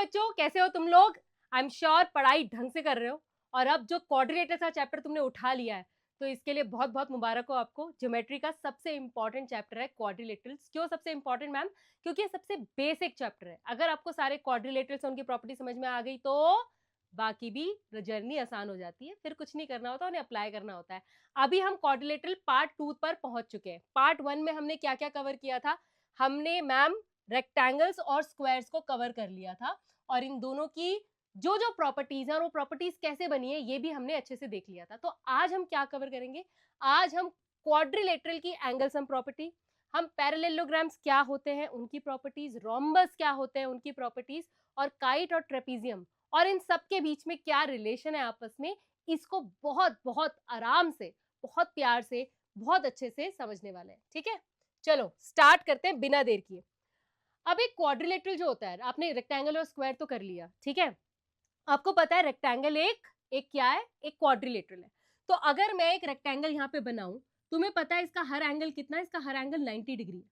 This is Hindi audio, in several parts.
बच्चों, कैसे हो तुम लोग? आई एम श्योर पढ़ाई ढंग से कर रहे हो। और अब जो क्वाड्रिलेटरल का चैप्टर तुमने उठा लिया है, तो इसके लिए बहुत बहुत मुबारक हो आपको। ज्योमेट्री का सबसे इंपॉर्टेंट चैप्टर है क्वाड्रिलेटरल्स। क्यों सबसे इंपॉर्टेंट मैम? क्योंकि ये सबसे बेसिक चैप्टर है। अगर आपको सारे क्वाड्रिलेटरल्स और उनकी प्रॉपर्टी समझ में आ गई तो बाकी भी जर्नी आसान हो जाती है। फिर कुछ नहीं करना होता, उन्हें अप्लाई करना होता है। अभी हम क्वाड्रिलेटरल पार्ट 2 पर पहुंच चुके हैं। पार्ट 1 में हमने क्या क्या कवर किया था? हमने मैम रेक्टेंगल्स और स्क्वायर्स को कवर कर लिया था, और इन दोनों की जो जो प्रॉपर्टीज है और वो प्रॉपर्टीज कैसे बनी है ये भी हमने अच्छे से देख लिया था। तो आज हम क्या कवर करेंगे? आज हम क्वाड्रिलेटरल की एंगल सम प्रॉपर्टी, हम पैरेललोग्राम्स क्या होते हैं उनकी प्रॉपर्टीज, रोम्बस क्या होते हैं उनकी प्रॉपर्टीज, और काइट और ट्रेपीजियम और इन सब के बीच में क्या रिलेशन है आपस में, इसको बहुत बहुत आराम से, बहुत प्यार से, बहुत अच्छे से समझने वाले हैं। ठीक है, चलो स्टार्ट करते हैं बिना देर किए। अब एक क्वाड्रिलेटरल जो होता है, आपने रेक्टेंगल और स्क्वायर तो कर लिया, ठीक है। आपको पता है रेक्टेंगल एक एक क्या है, एक क्वाड्रिलेटरल है। तो अगर मैं एक रेक्टेंगल यहाँ पे बनाऊं, तुम्हें पता है इसका हर एंगल कितना है? इसका हर एंगल 90 डिग्री है।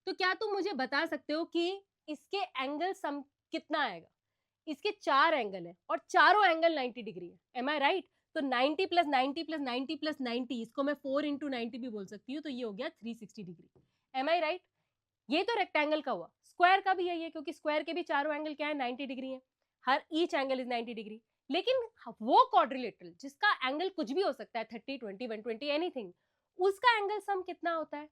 तो क्या तुम मुझे बता सकते हो कि इसके एंगल सम कितना आएगा? इसके 4 एंगल है और चारों एंगल 90 डिग्री है। एम आई राइट? तो 90 प्लस 90 प्लस 90 प्लस 90, इसको मैं 4 इंटू 90 भी बोल सकती हूँ, तो ये हो गया 360 डिग्री। एम आई राइट? ये तो रेक्टेंगल का हुआ। स्क्वायर का भी यही है, क्योंकि स्क्वायर के भी चारों एंगल क्या है? 90 डिग्री है। हर ईच एंगल इज 90 डिग्री। लेकिन वो क्वाड्रिलेटरल जिसका एंगल कुछ भी हो सकता है, 30, 20, 120, एनीथिंग, उसका एंगल सम कितना होता है?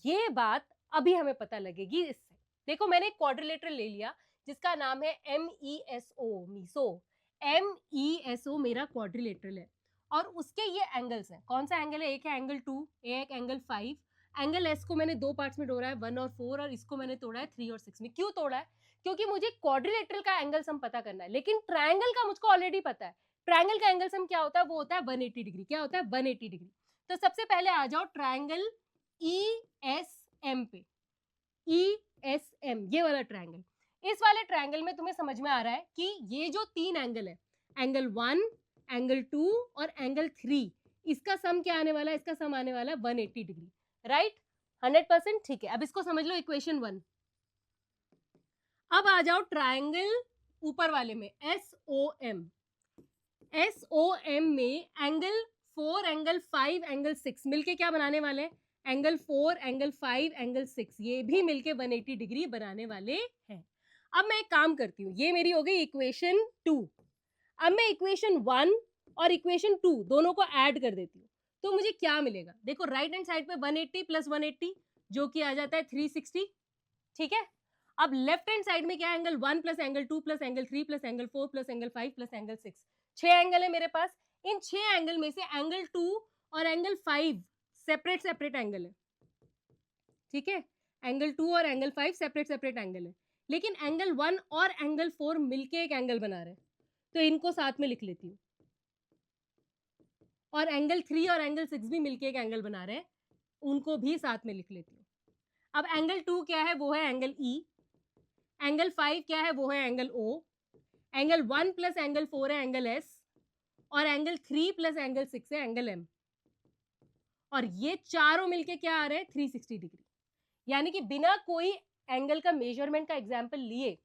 ये बात अभी हमें पता लगेगी इससे। देखो, मैंने एक क्वाड्रिलेटरल ले लिया जिसका नाम है MESO, मीसो। MESO मेरा क्वाड्रिलेटरल है, और उसके ये एंगल्स हैं। कौन सा एंगल है? एक है एंगल 2, एक एंगल 5। एंगल एस को मैंने दो पार्ट्स में तोड़ा है, 1 और 4, और इसको मैंने तोड़ा है 3 और 6 में। क्यों तोड़ा है? क्योंकि मुझे क्वाड्रिलेटरल का एंगल सम पता करना है, लेकिन ट्रायंगल का मुझको ऑलरेडी पता है। ट्रायंगल का एंगल सम क्या होता है? वो होता है 180 डिग्री। क्या होता है? 180 डिग्री। तो सबसे पहले आ जाओ ट्रायंगल ESM पे। ESM ये वाला ट्रायंगल, इस वाले ट्रायंगल में तुम्हें समझ में आ रहा है कि ये जो 3 एंगल है, एंगल 1, एंगल 2 और एंगल 3, इसका सम क्या आने वाला है? इसका सम आने वाला है 180 डिग्री। राइट? 100%। ठीक है, अब इसको समझ लो इक्वेशन 1। अब आ जाओ ट्रायंगल ऊपर वाले में, SOM। SOM में एंगल 4, एंगल 5, एंगल 6 मिलके क्या बनाने वाले हैं? एंगल 4, एंगल 5, एंगल 6, ये भी मिलके 180 डिग्री बनाने वाले हैं। अब मैं एक काम करती हूँ, ये मेरी हो गई इक्वेशन 2। अब मैं इक्वेशन 1 और इक्वेशन 2 दोनों को ऐड कर देती हूँ, तो मुझे क्या मिलेगा? देखो, राइट हैंड साइड पे 180 प्लस 180 जो कि आ जाता है 360। ठीक है, अब लेफ्ट हैंड साइड में क्या है? Angle 1 plus angle 2 plus angle 3 plus angle 4 plus angle 5 plus angle 6। 6 angle है मेरे पास। इन 6 एंगल में से एंगल 2 और एंगल 5 सेपरेट सेपरेट एंगल है। ठीक है, एंगल 2 और एंगल 5 सेपरेट सेपरेट एंगल है, लेकिन एंगल 1 और एंगल 4 मिलके एक एंगल बना रहे हैं, तो इनको साथ में लिख लेती हूँ। और एंगल 3 और एंगल 6 भी मिलके एक एंगल बना रहे हैं, उनको भी साथ में लिख लेती हूँ। अब एंगल 2 क्या है? वो है एंगल E। एंगल 5 क्या है? वो है angle O। Angle 1 plus angle 4 है एंगल S, और एंगल 3 प्लस एंगल 6 है एंगल M। और ये चारों मिलके क्या आ रहे हैं? 360 डिग्री। यानी कि बिना कोई एंगल का मेजरमेंट का एग्जाम्पल लिए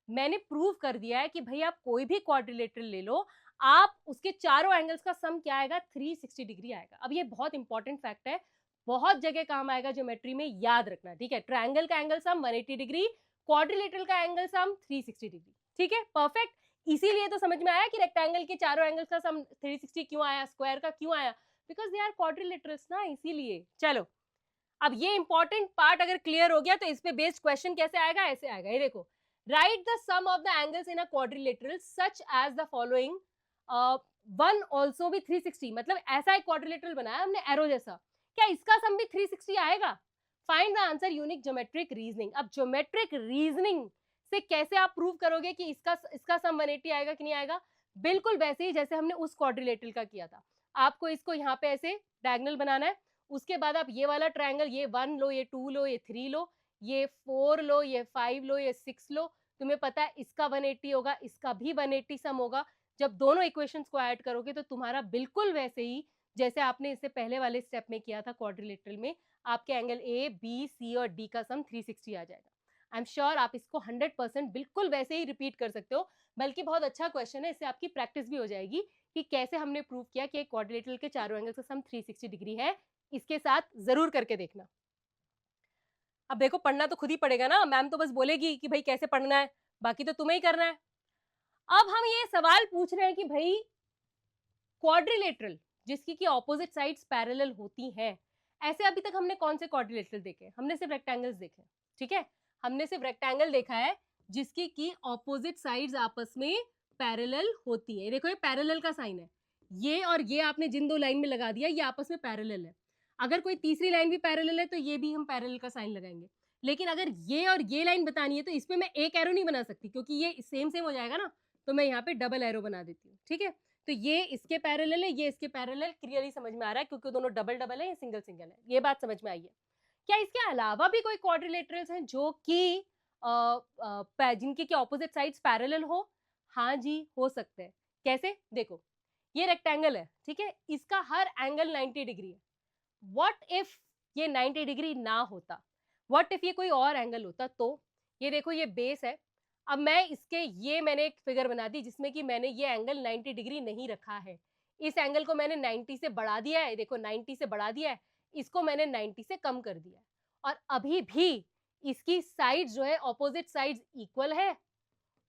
मैंने प्रूव कर दिया है कि भाई आप कोई भी क्वाड्रिलेटरल ले लो, आप उसके चारों एंगल्स का सम क्या आएगा? 360 डिग्री आएगा। अब ये बहुत इंपॉर्टेंट फैक्ट है, बहुत जगह काम आएगा ज्योमेट्री में, याद रखना। ठीक है, ट्रायंगल का एंगल सम 180 डिग्री, क्वाड्रिलेटरल का एंगल सम 360 डिग्री। ठीक है, परफेक्ट। इसीलिए तो समझ में आया कि रेक्टेंगल के चारों एंगल्स का सम 360 क्यों आया, स्क्वायर का क्यों आया, बिकॉज दे आर क्वाड्रिलेटरल्स ना, इसीलिए। चलो, अब ये इंपॉर्टेंट पार्ट अगर क्लियर हो गया तो इस पे बेस्ड क्वेश्चन कैसे आएगा? ऐसे आएगा, ये देखो। Write the sum of the angles in a quadrilateral such as the following, one also भी 360। मतलब ऐसा एक क्वाड्रिलेटरल बनाया हमने एरो जैसा, क्या इसका सम भी 360 आएगा? Find the answer unique geometric reasoning. अब ज्योमेट्रिक रीजनिंग से कैसे आप प्रूव करोगे कि इसका सम 180 आएगा कि नहीं आएगा? बिल्कुल वैसे ही जैसे हमने उस क्वाड्रिलेटरल का किया था। आपको इसको यहाँ पे ऐसे डायगोनल बनाना है, उसके बाद आप ये वाला ट्रायंगल, ये 1 लो, ये 2 लो, ये 3 लो, ये 4 लो, ये 5 लो, ये 6 लो। तुम्हें पता है इसका 180 होगा, इसका भी 180 सम होगा। जब दोनों इक्वेशंस को ऐड करोगे तो तुम्हारा बिल्कुल वैसे ही जैसे आपने इससे पहले वाले स्टेप में किया था क्वाड्रिलेटरल में, आपके एंगल A, B, C और D का सम 360 आ जाएगा। आई एम श्योर आप इसको 100% बिल्कुल वैसे ही रिपीट कर सकते हो, बल्कि बहुत अच्छा क्वेश्चन है, इससे आपकी प्रैक्टिस भी हो जाएगी कि कैसे हमने प्रूव किया कि एक क्वाड्रिलेटरल के चारों एंगल्स का सम 360 डिग्री है। इसके साथ जरूर करके देखना। अब देखो पढ़ना तो खुद ही पड़ेगा ना, मैम तो बस बोलेगी कि भाई कैसे पढ़ना है, बाकी तो तुम्हें ही करना है। अब हम ये सवाल पूछ रहे हैं कि भाई क्वाड्रिलेटरल जिसकी की ऑपोजिट साइड्स पैरेलल होती हैं, ऐसे अभी तक हमने कौन से क्वाड्रिलेटरल देखे? हमने सिर्फ रेक्टेंगल्स देखे, ठीक है, हमने सिर्फ रेक्टेंगल देखा है जिसकी की ऑपोजिट साइड्स आपस में पैरेलल होती है। देखो ये पैरेलल का साइन है, ये और ये आपने जिन दो लाइन में लगा दिया ये आपस में पैरेलल है। अगर कोई तीसरी लाइन भी पैरेलल है तो ये भी हम पैरेलल का साइन लगाएंगे। लेकिन अगर ये और ये लाइन बतानी है तो इसमें मैं एक एरो नहीं बना सकती, क्योंकि ये सेम सेम हो जाएगा ना, तो मैं यहाँ पे डबल एरो बना देती हूँ, ठीक है। तो ये इसके पैरेलल है, ये इसके पैरेलल, क्लियरली समझ में आ रहा है क्योंकि दोनों डबल डबल है, ये सिंगल सिंगल है, ये बात समझ में आई है। क्या इसके अलावा भी कोई क्वाड्रिलेटरल्स हैं जो कि जिनके की ऑपोजिट साइड्स पैरेलल हो? हाँ जी, हो सकते हैं। कैसे? देखो ये रेक्टेंगल है, ठीक है, इसका हर एंगल 90 डिग्री है। व्हाट इफ ये 90 डिग्री ना होता? व्हाट इफ ये कोई और एंगल होता? तो ये देखो ये बेस है, अब मैं इसके ये मैंने एक फिगर बना दी जिसमें कि मैंने ये एंगल 90 डिग्री नहीं रखा है, इस एंगल को मैंने 90 से बढ़ा दिया है, देखो 90 से बढ़ा दिया है, इसको मैंने 90 से कम कर दिया है, और अभी भी इसकी साइड जो है ऑपोजिट साइड्स इक्वल है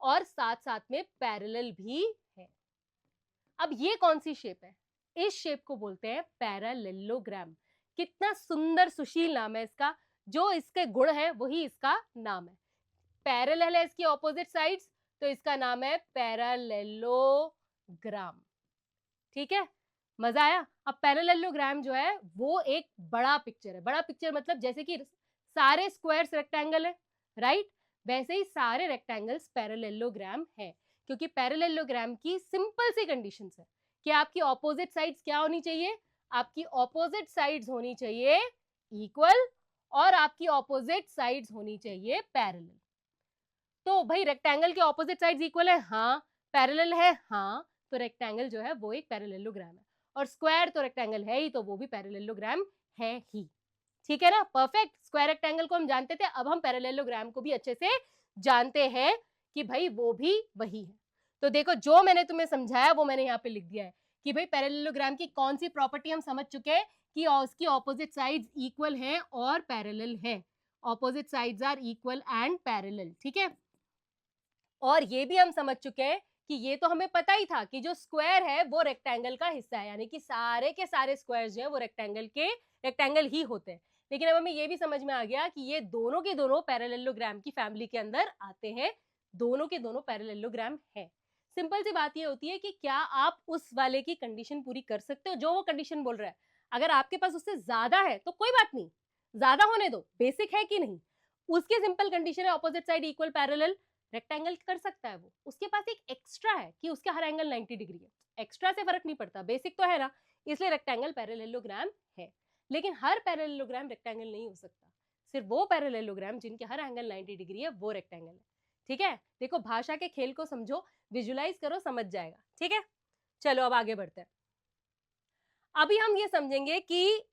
और साथ साथ में पैरेलल भी है। अब ये कौन सी शेप है? इस शेप को बोलते हैं पैरेललोग्राम। कितना सुंदर सुशील नाम है इसका, जो इसके गुण है वही इसका नाम है। पैरेलल है इसकी ऑपोजिट साइड्स, तो इसका नाम है पैरेललोग्राम, ठीक है, मजा आया। अब पैरेललोग्राम जो है वो एक बड़ा पिक्चर है, बड़ा पिक्चर मतलब जैसे कि सारे स्क्वायर्स रेक्टेंगल है, राइट, वैसे ही सारे रेक्टेंगल्स पैरेललोग्राम है, क्योंकि पैरेललोग्राम की सिंपल सी कंडीशंस है कि आपकी ऑपोजिट साइड्स क्या होनी चाहिए? आपकी ऑपोजिट साइड्स होनी चाहिए इक्वल और आपकी ऑपोजिट साइड्स होनी चाहिए पैरेलल। तो भाई रेक्टेंगल के ऑपोजिट साइड्स इक्वल है, हाँ, पैरेलल है, हाँ, तो रेक्टेंगल जो है वो एक पैरेललोग्राम है, और स्क्वायर तो रेक्टेंगल है ही, तो वो भी पैरेललोग्राम है ही, ठीक है ना, परफेक्ट। स्क्वायर रेक्टेंगल को हम जानते थे, अब हम पैरेललोग्राम को भी अच्छे से जानते हैं कि भाई वो भी वही है। तो देखो जो मैंने तुम्हें समझाया वो मैंने यहाँ पे लिख दिया है कि भाई पैरेललोग्राम की कौन सी प्रॉपर्टी हम समझ चुके हैं कि उसकी ऑपोजिट साइड्स इक्वल हैं और पैरेलल है, opposite sides are equal and parallel, ठीक है। और ये भी हम समझ चुके हैं कि ये तो हमें पता ही था कि जो स्क्वायर है वो रेक्टेंगल का हिस्सा है, यानी कि सारे के सारे स्क्वायर्स जो है वो रेक्टेंगल ही होते हैं। लेकिन अब हमें ये भी समझ में आ गया कि ये दोनों के दोनों पैरेललोग्राम की फैमिली के अंदर आते हैं, दोनों के दोनों पैरेललोग्राम है। सिंपल सी बात ये होती है कि क्या आप उस वाले की कंडीशन पूरी कर सकते हो जो वो कंडीशन बोल रहा है? अगर आपके पास उससे ज्यादा है तो कोई बात नहीं, ज्यादा होने दो, बेसिक है कि नहीं, उसकी सिंपल कंडीशन है opposite side equal parallel, rectangle कर सकता है वो, उसके पास एक एक्स्ट्रा है कि उसका हर एंगल 90 डिग्री है, एक्स्ट्रा से फर्क नहीं पड़ता, बेसिक तो है ना, इसलिए रेक्टेंगल पैरेललोग्राम है। लेकिन हर पैरेललोग्राम रेक्टेंगल नहीं हो सकता, सिर्फ वो पैरेललोग्राम जिनके हर एंगल 90 डिग्री है वो रेक्टेंगल है, ठीक है। देखो भाषा के खेल को समझो, विजुलाइज करो, समझ जाएगा, ठीक है। चलो अब आगे बढ़ते हैं। अभी हम ये समझेंगे कि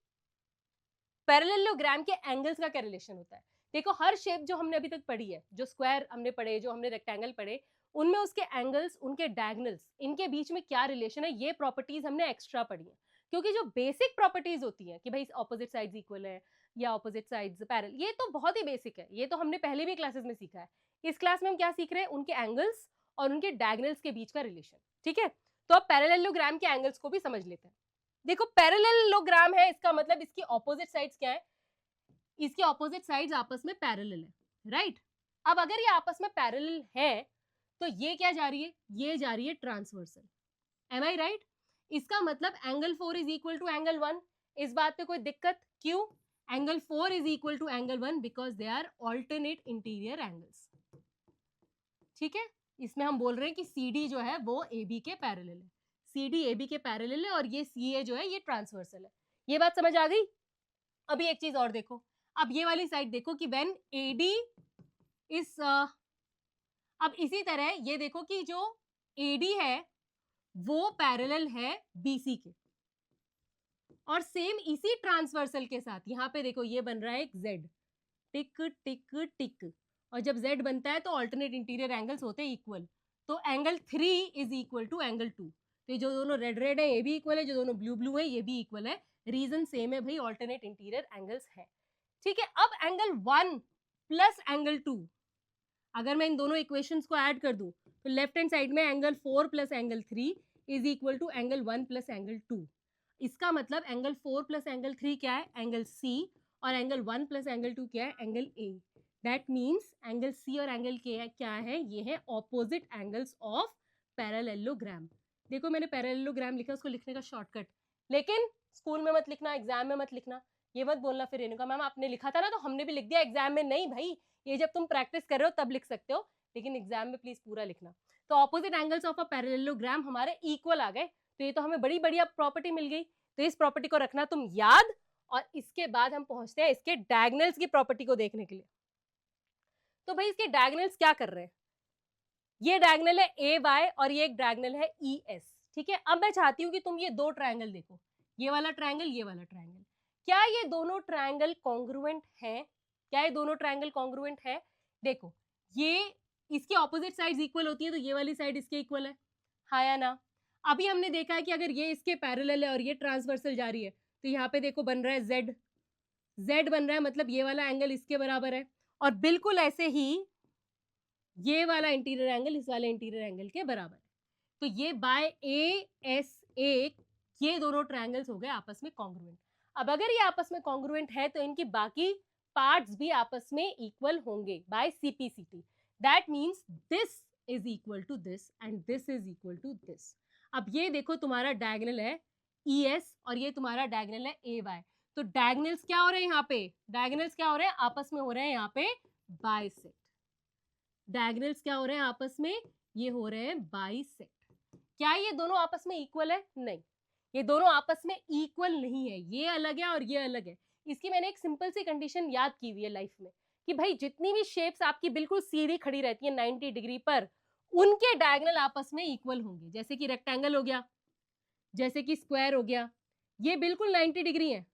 पैरेललोग्राम के एंगल्स का क्या रिलेशन होता है। देखो हर शेप जो हमने अभी तक पढ़ी है, जो स्क्वायर हमने पढ़े, जो हमने रेक्टेंगल पढ़े, उनमें उसके एंगल्स, उनके डायगोनल्स, इनके बीच में क्या रिलेशन है, ये प्रॉपर्टीज हमने एक्स्ट्रा पढ़ी है। क्योंकि जो बेसिक प्रॉपर्टीज होती है कि भाई ऑपोजिट साइड्स इक्वल है या ऑपोजिट साइड्स पैरेलल, ये तो बहुत ही बेसिक है, ये तो हमने पहले भी क्लासेस में सीखा है। इस क्लास में हम क्या सीख रहे हैं? उनके एंगल्स और उनके डायगोनल्स के बीच का रिलेशन, ठीक है। तो अब पैरेललोग्राम के एंगल्स को भी समझ लेते हैं। देखो पैरेललोग्राम है, इसका मतलब इसकी ऑपोजिट साइड्स क्या है? इसके ऑपोजिट साइड्स आपस में पैरेलल है, राइट। अब अगर ये आपस में पैरेलल है तो ये क्या जा रही है? ये जा रही है ट्रांसवर्सल, एम आई राइट। इसका मतलब angle 4 is equal to angle 1, इस बात पे कोई दिक्कत? क्यों? Angle 4 is equal to angle 1 because they are alternate interior angles, ठीक है। इसमें हम बोल रहे हैं कि CD जो है वो AB के पैरेलल है, CD AB के पैरेलल है, और ये CA जो है ये ट्रांसवर्सल है। ये बात समझ आ गई? अभी एक चीज और देखो, अब ये वाली साइड देखो कि व्हेन AD इज अब इसी तरह ये देखो कि जो AD है वो पैरेलल है BC के, और सेम इसी ट्रांसवर्सल के साथ यहाँ पे देखो ये बन रहा है एक Z, टिक टिक टिक, और जब z बनता है तो ऑल्टरनेट इंटीरियर एंगल्स होते हैं इक्वल। तो angle 3 is equal to angle 2। तो ये जो दोनों रेड रेड है ये भी इक्वल है, जो दोनों ब्लू ब्लू है ये भी इक्वल है। रीजन सेम है भाई, ऑल्टरनेट इंटीरियर एंगल्स है। ठीक है, अब एंगल 1 प्लस एंगल 2, अगर मैं इन दोनों इक्वेशंस को ऐड कर दूं तो लेफ्ट हैंड साइड में angle 4 plus angle 3 is equal to angle 1 plus angle 2। इसका मतलब एंगल 4 प्लस एंगल 3 क्या है, एंगल सी, और एंगल 1 प्लस एंगल 2 क्या है, angle A. That means angle C और एंगल के क्या है, ये है ऑपोजिट एंगल्स ऑफ पैरेललोग्राम। देखो मैंने पैरेललोग्राम लिखा, उसको लिखने का शॉर्टकट, लेकिन स्कूल में मत लिखना, एग्जाम में मत लिखना। ये मत बोलना फिर रेणुका मैम आपने लिखा था ना तो हमने भी लिख दिया एग्जाम में। नहीं भाई, ये जब तुम प्रैक्टिस कर रहे हो तब लिख सकते हो, लेकिन एग्जाम में प्लीज पूरा लिखना। तो opposite angles of a parallelogram हमारे इक्वल आ गए, तो ये तो हमें बड़ी बढ़िया प्रॉपर्टी मिल गई। तो इस प्रॉपर्टी को रखना तुम याद, और इसके बाद हम पहुंचते हैं इसके डायगोनल्स की प्रॉपर्टी को देखने के लिए। तो भाई इसके डायगोनल्स क्या कर रहे हैं, ये डायगोनल है ए वाई और ये एक डायगोनल है ई एस। ठीक है, अब मैं चाहती हूँ कि तुम ये दो ट्रायंगल देखो, ये वाला ट्रायंगल, ये वाला ट्रायंगल। क्या ये दोनों ट्रायंगल कॉन्ग्रुएंट है, क्या ये दोनों ट्रायंगल कॉन्ग्रुएंट है? देखो ये इसकी ऑपोजिट साइड्स इक्वल होती है तो ये वाली साइड इसके इक्वल है, हाँ या ना? अभी हमने देखा है कि अगर ये इसके पैरेलल है और ये ट्रांसवर्सल जा रही है तो यहाँ पे देखो बन रहा है जेड, जेड बन रहा है, मतलब ये वाला एंगल इसके बराबर है। और बिल्कुल ऐसे ही ये वाला इंटीरियर एंगल इस वाले इंटीरियर एंगल के बराबर है। तो ये बाय ए एस ए, ये दोनों ट्रायंगल्स हो गए आपस में कॉन्ग्रुएंट। अब अगर ये आपस में कॉन्ग्रुएंट है तो इनकी बाकी पार्ट्स भी आपस में इक्वल होंगे by CPCT. That means this is equal to this and this is equal to this. अब ये देखो तुम्हारा डायगोनल है ई एस और ये तुम्हारा डायगोनल है ए वाई। तो डायगोनल्स क्या हो रहे हैं यहाँ पे, डायगोनल्स क्या हो रहे हैं आपस में, हो रहे हैं यहाँ पे बाइसेक्ट। डायगोनल्स क्या हो रहे हैं आपस में, ये हो रहे हैं बाइसेक्ट। क्या ये दोनों आपस में इक्वल है? नहीं, ये दोनों आपस में इक्वल नहीं है, ये अलग है और ये अलग है। इसकी मैंने एक सिंपल सी कंडीशन याद की हुई है लाइफ में कि भाई जितनी भी शेप्स आपकी बिल्कुल सीधी खड़ी रहती है 90 डिग्री पर, उनके डायगोनल आपस में इक्वल होंगे। जैसे कि रेक्टेंगल हो गया, जैसे कि स्क्वायर हो गया, ये बिल्कुल 90 डिग्री है,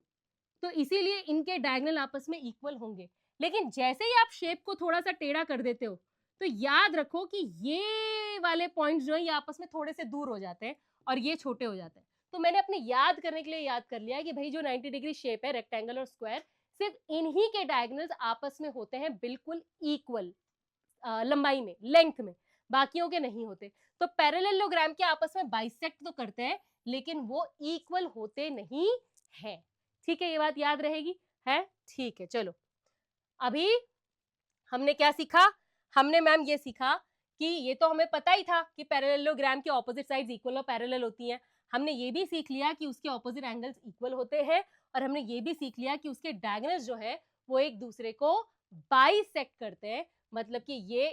तो इसीलिए इनके डायगोनल आपस में इक्वल होंगे। लेकिन जैसे ही आप शेप को थोड़ा सा टेढ़ा कर देते हो तो याद रखो कि ये वाले पॉइंट्स जो है ये आपस में थोड़े से दूर हो जाते हैं और ये छोटे हो जाते हैं। तो मैंने अपने याद करने के लिए याद कर लिया कि भाई जो 90 डिग्री शेप है रेक्टेंगल और स्क्वायर, सिर्फ इन्हीं के डायगोनल्स आपस में होते हैं बिल्कुल इक्वल लंबाई में, लेंथ में, बाकियों के नहीं होते। तो पैरेललोग्राम के आपस में बाइसेक्ट तो करते हैं लेकिन वो इक्वल होते नहीं है। ठीक है, ये बात याद रहेगी है? ठीक है, चलो अभी हमने क्या सीखा, हमने मैम ये सीखा कि ये तो हमें पता ही था कि पैरेललोग्राम की ऑपोजिट साइड्स इक्वल और पैरेलल होती हैं। हमने ये भी सीख लिया कि उसके ऑपोजिट एंगल्स इक्वल होते हैं, और हमने ये भी सीख लिया कि उसके डायगोनल्स जो है वो एक दूसरे को बाइसेक्ट करते हैं। मतलब कि ये,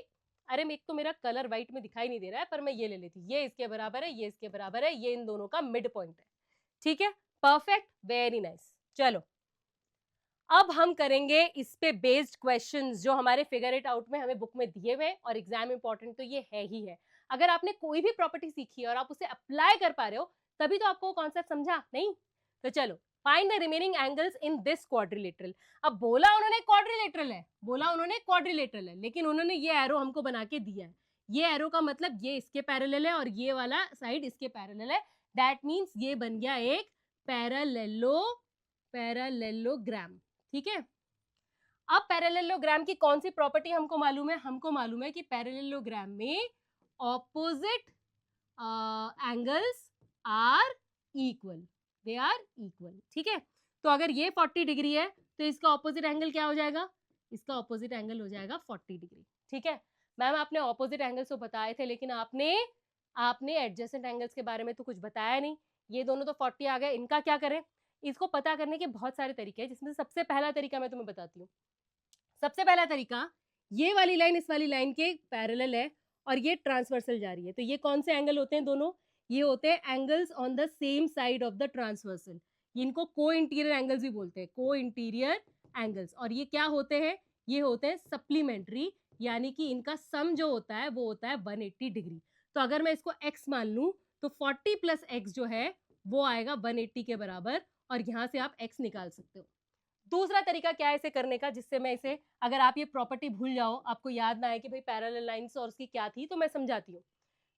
अरे एक तो मेरा कलर व्हाइट में दिखाई नहीं दे रहा है पर मैं ये ले लेती, ये इसके बराबर है, ये इसके बराबर है, ये इन दोनों का मिड पॉइंट है। ठीक है, परफेक्ट, वेरी नाइस। चलो अब हम करेंगे इस पे बेस्ड क्वेश्चंस जो हमारे फिगर इट आउट में हमें बुक में दिए हुए, और एग्जाम इंपॉर्टेंट तो ये है ही है। अगर आपने कोई भी प्रॉपर्टी सीखी है और आप उसे अप्लाई कर पा रहे हो तभी तो आपको कॉन्सेप्ट समझा नहीं। तो चलो find the remaining angles in this quadrilateral. अब बोला उन्होंने क्वाड्रिलेटरल है, बोला उन्होंने क्वाड्रिलेटरल है, लेकिन उन्होंने ये एरो हमको बना के दिया है। ये एरो का मतलब ये इसके पैरेलल है और ये वाला साइड इसके पैरेलल है। दैट मीन्स ये बन गया एक पैरेललोग्राम। ठीक है, अब पैरेललोग्राम की कौन सी प्रॉपर्टी हमको मालूम है, हमको मालूम है कि पैरेललोग्राम में opposite angles are equal, they are equal. ठीक है, तो अगर ये 40 डिग्री है तो इसका ऑपोजिट एंगल क्या हो जाएगा, इसका ऑपोजिट एंगल हो जाएगा 40 डिग्री। ठीक है मैम, आपने ऑपोजिट एंगल्स तो बताए थे लेकिन आपने एडजेसेंट एंगल्स के बारे में तो कुछ बताया नहीं। ये दोनों तो 40 आ गए, इनका क्या करें? इसको पता करने के बहुत सारे तरीके हैं, जिसमें से सबसे पहला तरीका मैं तुम्हें बताती हूँ। सबसे पहला तरीका, ये वाली लाइन इस वाली लाइन के पैरेलल है और ये ट्रांसवर्सल जा रही है, तो ये कौन से एंगल होते हैं दोनों? ये होते हैं angles on the same side of the transversal. इनको को इंटीरियर एंगल्स भी बोलते हैं, को इंटीरियर एंगल्स। और ये क्या होते हैं? ये होते हैं सप्लीमेंट्री, यानी कि इनका सम जो होता है वो होता है 180 डिग्री। तो अगर मैं इसको x मान लूं तो 40 प्लस x जो है वो आएगा 180 के बराबर, और यहां से आप x निकाल सकते हो। दूसरा तरीका क्या है इसे करने का, जिससे मैं इसे, अगर आप ये प्रॉपर्टी भूल जाओ, आपको याद ना आए कि भाई पैरेलल लाइंस और उसकी क्या थी, तो मैं समझाती हूँ।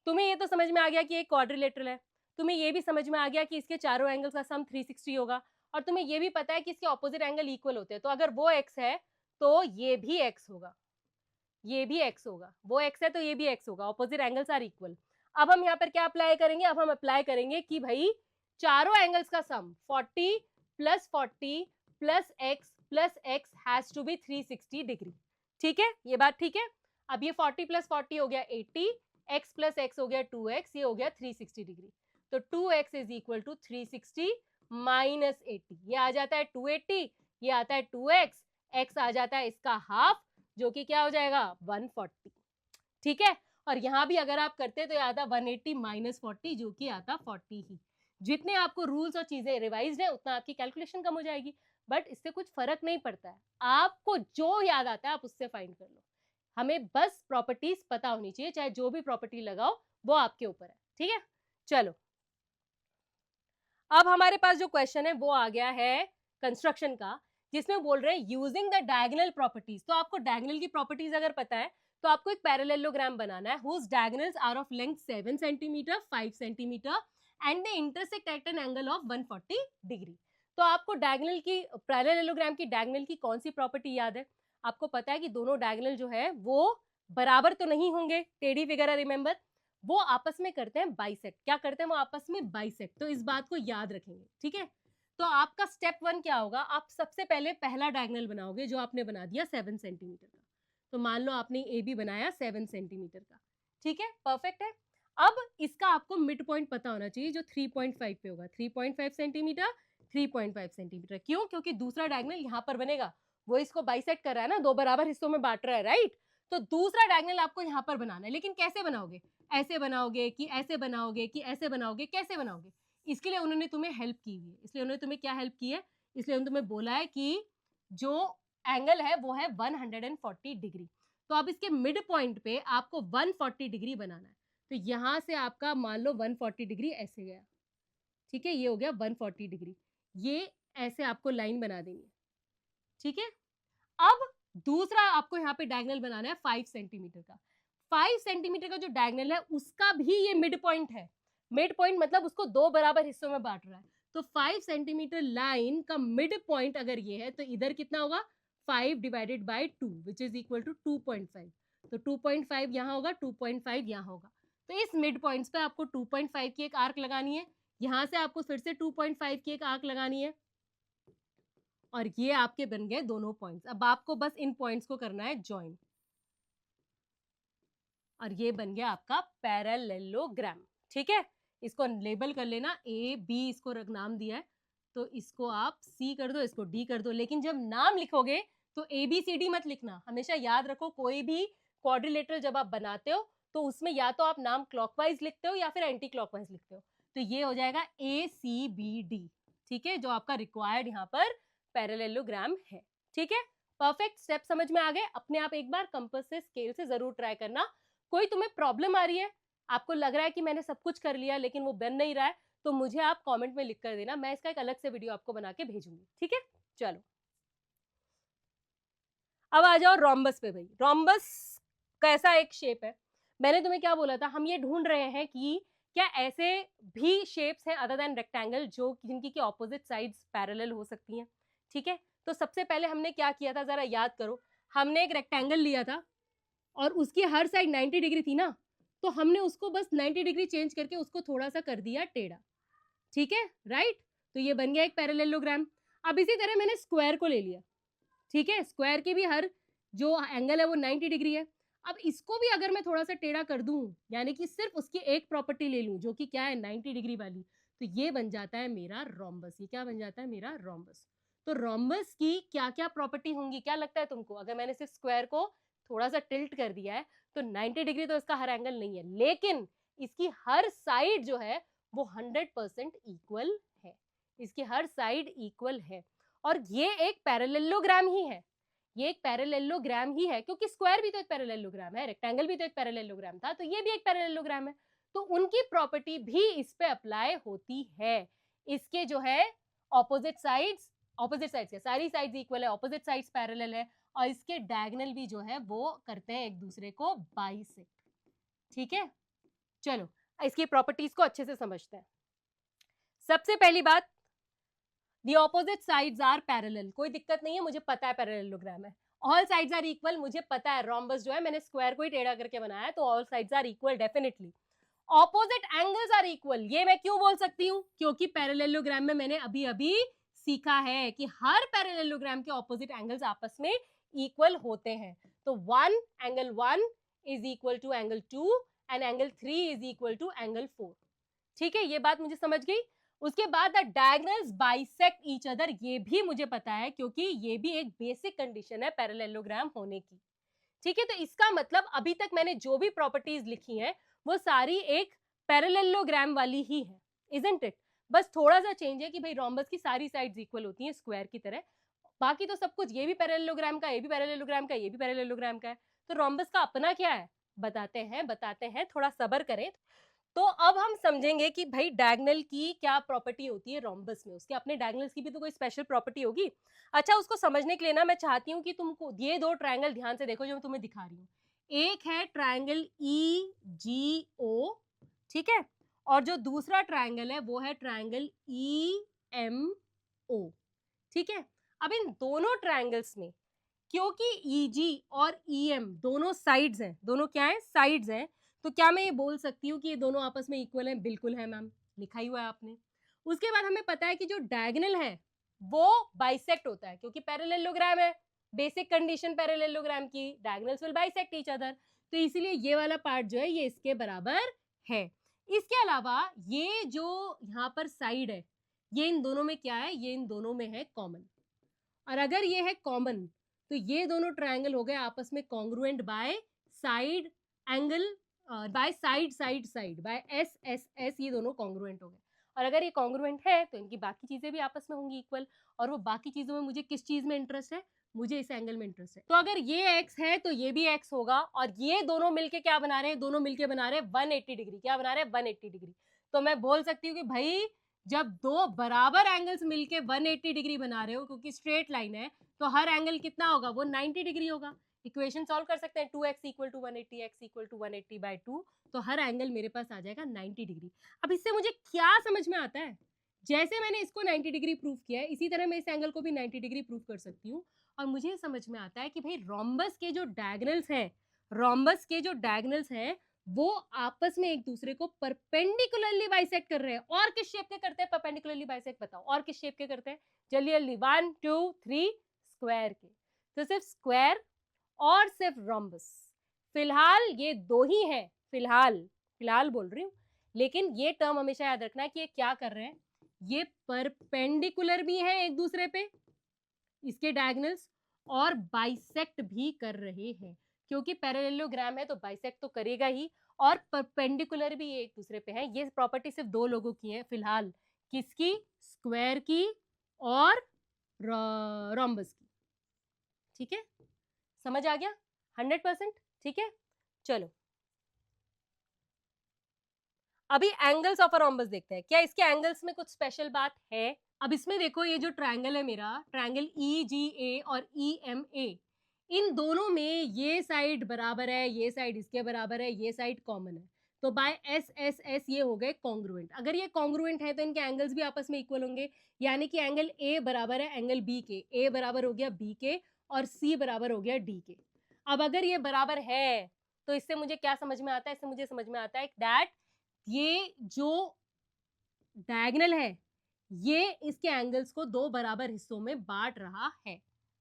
तुम्हें ये तो समझ में आ गया कि एक क्वाड्रिलेटरल है, तुम्हें ये भी समझ में आ गया कि इसके चारों एंगल्स का सम 360 होगा, और तुम्हें ये भी पता है कि इसके ऑपोजिट एंगल इक्वल होते हैं, तो अगर वो x है तो ये भी x होगा, ये भी x होगा, वो x है तो ये भी x होगा, ऑपोजिट एंगल्स आर इक्वल। अब हम यहाँ पर क्या अप्लाई करेंगे, अब हम अप्लाई करेंगे कि भाई चारों एंगल्स का sum 40 plus 40 plus x has to be 360 degree. ठीक है, ये बात ठीक है। अब ये 40 प्लस 40 हो गया 80, x प्लस x हो गया 2x, ये हो गया 360 डिग्री। तो 2x is equal to 360 minus 80, ये आ जाता है 280, ये आता है 2x, x आ जाता है इसका हाफ, जो कि क्या हो जाएगा 140। ठीक है, और यहां भी अगर आप करते तो ये आता 180 माइनस 40, जो कि आता 40 ही। जितने आपको रूल्स और चीजें रिवाइज है उतना आपकी कैलकुलेशन कम हो जाएगी, बट इससे कुछ फर्क नहीं पड़ता है, आपको जो याद आता है आप उससे फाइंड कर लो। हमें बस प्रॉपर्टीज पता होनी चाहिए, चाहे जो भी प्रॉपर्टी लगाओ वो आपके ऊपर है। ठीक है, चलो अब हमारे पास जो क्वेश्चन है वो आ गया है कंस्ट्रक्शन का, जिसमें बोल रहे हैं यूजिंग द डायगोनल प्रॉपर्टीज। तो आपको डायगोनल की प्रॉपर्टीज अगर पता है तो आपको एक पैरेललोग्राम बनाना है whose diagonals are of length 7 centimetre 5 centimetre and they intersect at an angle of 140 degree. तो आपको डायगोनल की, पैरेललोग्राम की डायगोनल की कौन सी प्रॉपर्टी याद है? आपको पता है कि दोनों डायगोनल जो है वो बराबर तो नहीं होंगे, टेढ़ी फिगर है, रिमेंबर, वो आपस में करते हैं बाइसेक्ट। क्या करते हैं वो आपस में बाइसेक्ट, तो इस बात को याद रखेंगे। ठीक है, तो आपका स्टेप 1 क्या होगा, आप सबसे पहले पहला डायगोनल बनाओगे जो आपने बना दिया 7 सेंटीमीटर का। तो मान लो आपने ए बी बनाया 7 सेंटीमीटर का। ठीक है, परफेक्ट है। अब इसका आपको मिड पॉइंट पता होना चाहिए जो 3.5 पे होगा, 3.5 सेंटीमीटर 3.5 सेंटीमीटर। क्यों? क्योंकि दूसरा डायगोनल यहाँ पर बनेगा, वो इसको बाइसेक्ट कर रहा है ना, दो बराबर हिस्सों में बांट रहा है, राइट। तो दूसरा डायगोनल आपको यहाँ पर बनाना है, लेकिन कैसे बनाओगे? ऐसे बनाओगे कि ऐसे बनाओगे कि ऐसे बनाओगे, कैसे बनाओगे? इसके लिए उन्होंने तुम्हें हेल्प की हुई है। इसलिए उन्होंने तुम्हें क्या हेल्प की है? इसलिए उन्होंने तुम्हें बोला है कि जो एंगल है वो है 140 डिग्री। तो अब इसके मिड पॉइंट पे आपको 140 डिग्री बनाना है। तो यहां से आपका मान लो 140 डिग्री ऐसे गया, ठीक है, ये हो गया 140 डिग्री। ये ऐसे आपको लाइन बना देनी है। ठीक है, अब दूसरा आपको यहाँ पे डायगोनल बनाना है 5 सेंटीमीटर का। 5 सेंटीमीटर का जो डायगोनल है उसका भी ये मिड पॉइंट है। मिड पॉइंट मतलब उसको दो बराबर हिस्सों में बांट रहा है। तो 5 सेंटीमीटर लाइन का मिड पॉइंट अगर ये है तो इधर कितना होगा 5 divided by 2 which is equal to 2.5। तो 2.5 यहाँ होगा, 2.5 यहाँ होगा। तो इस मिड पॉइंट्स पे आपको 2.5 की एक आर्क लगानी है, यहाँ से आपको फिर से 2.5 की एक आर्क लगानी है, और ये आपके बन गए दोनों पॉइंट्स। अब आपको बस इन पॉइंट्स को करना है ज्वाइन, और ये बन गया आपका पैरेललोग्राम। ठीक है, इसको लेबल कर लेना, ए बी इसको नाम दिया है, तो इसको आप सी कर दो, इसको डी कर दो। लेकिन जब नाम लिखोगे तो ए बी सी डी मत लिखना। हमेशा याद रखो कोई भी क्वाड्रिलेटरल जब आप बनाते हो तो उसमें या तो आप नाम क्लॉकवाइज लिखते हो या फिर एंटी क्लॉकवाइज लिखते हो। तो ये हो जाएगा ए सी बी डी। ठीक है, जो आपका रिक्वायर्ड यहाँ पर पैरेललोग्राम है। ठीक है, परफेक्ट, स्टेप समझ में आ गए। अपने आप एक बार कंपास से स्केल से जरूर ट्राई करना। कोई तुम्हें प्रॉब्लम आ रही है, आपको लग रहा है कि मैंने सब कुछ कर लिया लेकिन वो बन नहीं रहा है, तो मुझे आप कमेंट में लिख कर देना, मैं इसका एक अलग से वीडियो आपको बना के भेजूंगी। ठीक है, चलो अब आ जाओ रोम्बस पे। भाई रोम्बस कैसा एक शेप है? मैंने तुम्हें क्या बोला था, हम ये ढूंढ रहे हैं कि क्या ऐसे भी शेप्स हैं अदर देन रेक्टेंगल जो जिनकी की ऑपोजिट साइड्स पैरेलल हो सकती हैं। ठीक है, तो सबसे पहले हमने क्या किया था जरा याद करो। हमने एक रेक्टेंगल लिया था और उसकी हर साइड 90 डिग्री थी ना, तो हमने उसको बस 90 डिग्री चेंज करके उसको थोड़ा सा कर दिया टेढ़ा। ठीक है, राइट, तो ये बन गया एक पैरेललोग्राम। अब इसी तरह मैंने स्क्वायर को ले लिया। ठीक है, स्क्वायर की भी हर जो एंगल है वो 90 डिग्री है। अब इसको भी अगर मैं थोड़ा सा टेढ़ा कर दूं, यानी कि सिर्फ उसकी एक प्रॉपर्टी ले लूं जो कि क्या है 90 डिग्री वाली, तो ये बन जाता है मेरा रोम्बस। ये क्या बन जाता है मेरा रोम्बस। तो रोम्बस की क्या क्या प्रॉपर्टी होंगी, क्या लगता है तुमको? अगर मैंने सिर्फ स्क्वायर को थोड़ा सा टिल्ट कर दिया है तो 90 डिग्री तो इसका हर एंगल नहीं है, लेकिन इसकी हर साइड जो है वो 100% इक्वल है। इसकी हर साइड इक्वल है, और ये एक पैरेललोग्राम ही है। ये एक पैरेललोग्राम ही है, क्योंकि स्क्वायर भी तो एक पैरेललोग्राम है, रेक्टेंगल भी तो एक पैरेललोग्राम था, तो ये भी एक पैरेललोग्राम है। तो उनकी प्रॉपर्टी भी इस पे अप्लाई होती है। इसके जो है ऑपोजिट साइड्स ऑपोजिट साइड्स के, सारी साइड्स इक्वल है, ऑपोजिट साइड्स पैरेलल है, और इसके डायगोनल भी जो है वो करते हैं एक दूसरे को बाइसेक्ट। ठीक है, चलो इसकी प्रॉपर्टीज को अच्छे से समझते हैं। सबसे पहली बात, the opposite sides are parallel, कोई दिक्कत नहीं है, मुझे पता है पैरेललोग्राम है। ऑल साइड्स आर इक्वल, मुझे पता है रोम्बस जो है मैंने स्क्वायर को ही टेढ़ा करके बनाया है, तो all sides are equal definitely. Opposite angles are equal, ये मैं क्यों बोल सकती हूँ, क्योंकि पैरेललोग्राम में मैंने अभी अभी सीखा है कि हर पैरेललोग्राम के ऑपोजिट एंगल्स आपस में इक्वल होते हैं। तो angle 1 is equal to angle 2 and angle 3 is equal to angle 4। ठीक है, ये बात मुझे समझ गई। उसके बाद the diagonals bisect each other, ये भी मुझे पता है क्योंकि ये भी एक बेसिक कंडीशन है पैरेललोग्राम होने की। ठीक है, तो इसका मतलब अभी तक मैंने जो भी प्रॉपर्टीज लिखी हैं वो सारी एक पैरेललोग्राम वाली ही है, इजंट इट? बस थोड़ा सा चेंज है कि भाई रोम्बस की सारी साइड्स इक्वल होती हैं स्क्वायर की तरह, बाकी तो सब कुछ, ये भी पैरेललोग्राम का, ये भी पैरेललोग्राम का, ये भी पैरेललोग्राम का है। तो रोम्बस का अपना क्या है, बताते हैं, थोड़ा सब्र करें। तो अब हम समझेंगे कि भाई डायगोनल की क्या प्रॉपर्टी होती है रोम्बस में, उसके अपने डायगोनल्स की भी तो कोई स्पेशल प्रॉपर्टी होगी। अच्छा, उसको समझने के लिए ना मैं चाहती हूँ कि तुमको ये दो ट्रायंगल ध्यान से देखो जो मैं तुम्हें दिखा रही हूँ। एक है ट्रायंगल EGO, ठीक है, और जो दूसरा ट्रायंगल है वो है ट्रायंगल EMO। ठीक है, अब इन दोनों ट्रायंगल्स में क्योंकि EG और EM दोनों साइड्स हैं, दोनों क्या है, साइड्स हैं, तो क्या मैं ये बोल सकती हूँ कि ये दोनों आपस में इक्वल हैं? बिल्कुल है मैम, लिखा ही हुआ है आपने। उसके बाद हमें पता है कि जो डायगोनल है वो बाइसेक्ट होता है, क्योंकि पैरेललोग्राम है, बेसिक कंडीशन पैरेललोग्राम की, diagonals will bisect each other, तो इसीलिए ये वाला पार्ट जो है ये इसके बराबर है। इसके अलावा ये जो यहाँ पर साइड है, ये इन दोनों में क्या है, ये इन दोनों में है कॉमन, और अगर ये है कॉमन तो ये दोनों ट्रायंगल हो गए आपस में congruent by side angle, by side side side, by S ये दोनों कॉन्ग्रुएंट हो गए। और अगर ये कॉन्ग्रुएंट है तो इनकी बाकी चीजें भी आपस में होंगी इक्वल, और वो बाकी चीजों में मुझे किस चीज में इंटरेस्ट है, मुझे इस एंगल में इंटरेस्ट है। तो अगर ये x है तो ये भी x होगा, और ये दोनों मिलके क्या बना रहे हैं, दोनों मिलके बना रहे हैं 180 डिग्री। क्या बना रहे हैं, 180 डिग्री। तो मैं बोल सकती हूँ कि भाई जब दो बराबर एंगल्स मिलके 180 डिग्री बना रहे हो, क्योंकि स्ट्रेट लाइन है, तो हर एंगल कितना होगा, वो 90 डिग्री होगा। इक्वेशन सॉल्व कर सकते हैं, 2x equal to 180, x equal to 180 by 2, तो हर एंगल मेरे पास आ जाएगा 90 डिग्री। अब इससे मुझे क्या समझ में आता है, जैसे मैंने इसको 90 डिग्री प्रूव किया है, इसी तरह मैं इस एंगल को भी 90 डिग्री प्रूव कर सकती हूँ। और मुझे समझ में आता है कि भाई रोम्बस के जो डायगोनल्स हैं, रोम्बस के जो डायगोनल्स हैं वो आपस में एक दूसरे को परपेंडिकुलरली बाइसेक्ट कर रहे हैं। और किस शेप के करते हैं परपेंडिकुलरली बाइसेक्ट, बताओ और किस शेप के करते हैं, जल्दी जल्दी, 1 2 3, स्क्वायर के। तो सिर्फ स्क्वायर और सिर्फ रोम्बस, फिलहाल ये दो ही है, फिलहाल बोल रही हूँ, लेकिन ये टर्म हमेशा याद रखना है कि ये क्या कर रहे हैं, ये परपेंडिकुलर भी है एक दूसरे पे, इसके डायगोनल्स, और बाइसेक्ट भी कर रहे हैं, क्योंकि पैरेललोग्राम है तो बाइसेक्ट तो करेगा ही, और परपेंडिकुलर भी एक दूसरे पे है। ये प्रॉपर्टी सिर्फ दो लोगों की है फिलहाल, किसकी, स्क्वायर की और रोम्बस की। ठीक है, समझ आ गया 100%? ठीक है, चलो अभी एंगल्स ऑफ अ रोम्बस देखते हैं, क्या इसके एंगल्स में कुछ स्पेशल बात है। अब इसमें देखो, ये जो ट्रायंगल है मेरा, ट्रायंगल EGA और EMA, इन दोनों में ये साइड बराबर है, ये साइड इसके बराबर है, ये साइड कॉमन है, तो बाय S ये हो गए कॉन्ग्रुएंट। अगर ये कॉन्ग्रुएंट है तो इनके एंगल्स भी आपस में इक्वल होंगे, यानी कि एंगल A बराबर है एंगल B के, A बराबर हो गया B के और C बराबर हो गया D के। अब अगर ये बराबर है तो इससे मुझे क्या समझ में आता है, इससे मुझे समझ में आता है दैट ये जो डायगोनल है ये इसके एंगल्स को दो बराबर हिस्सों में बांट रहा है।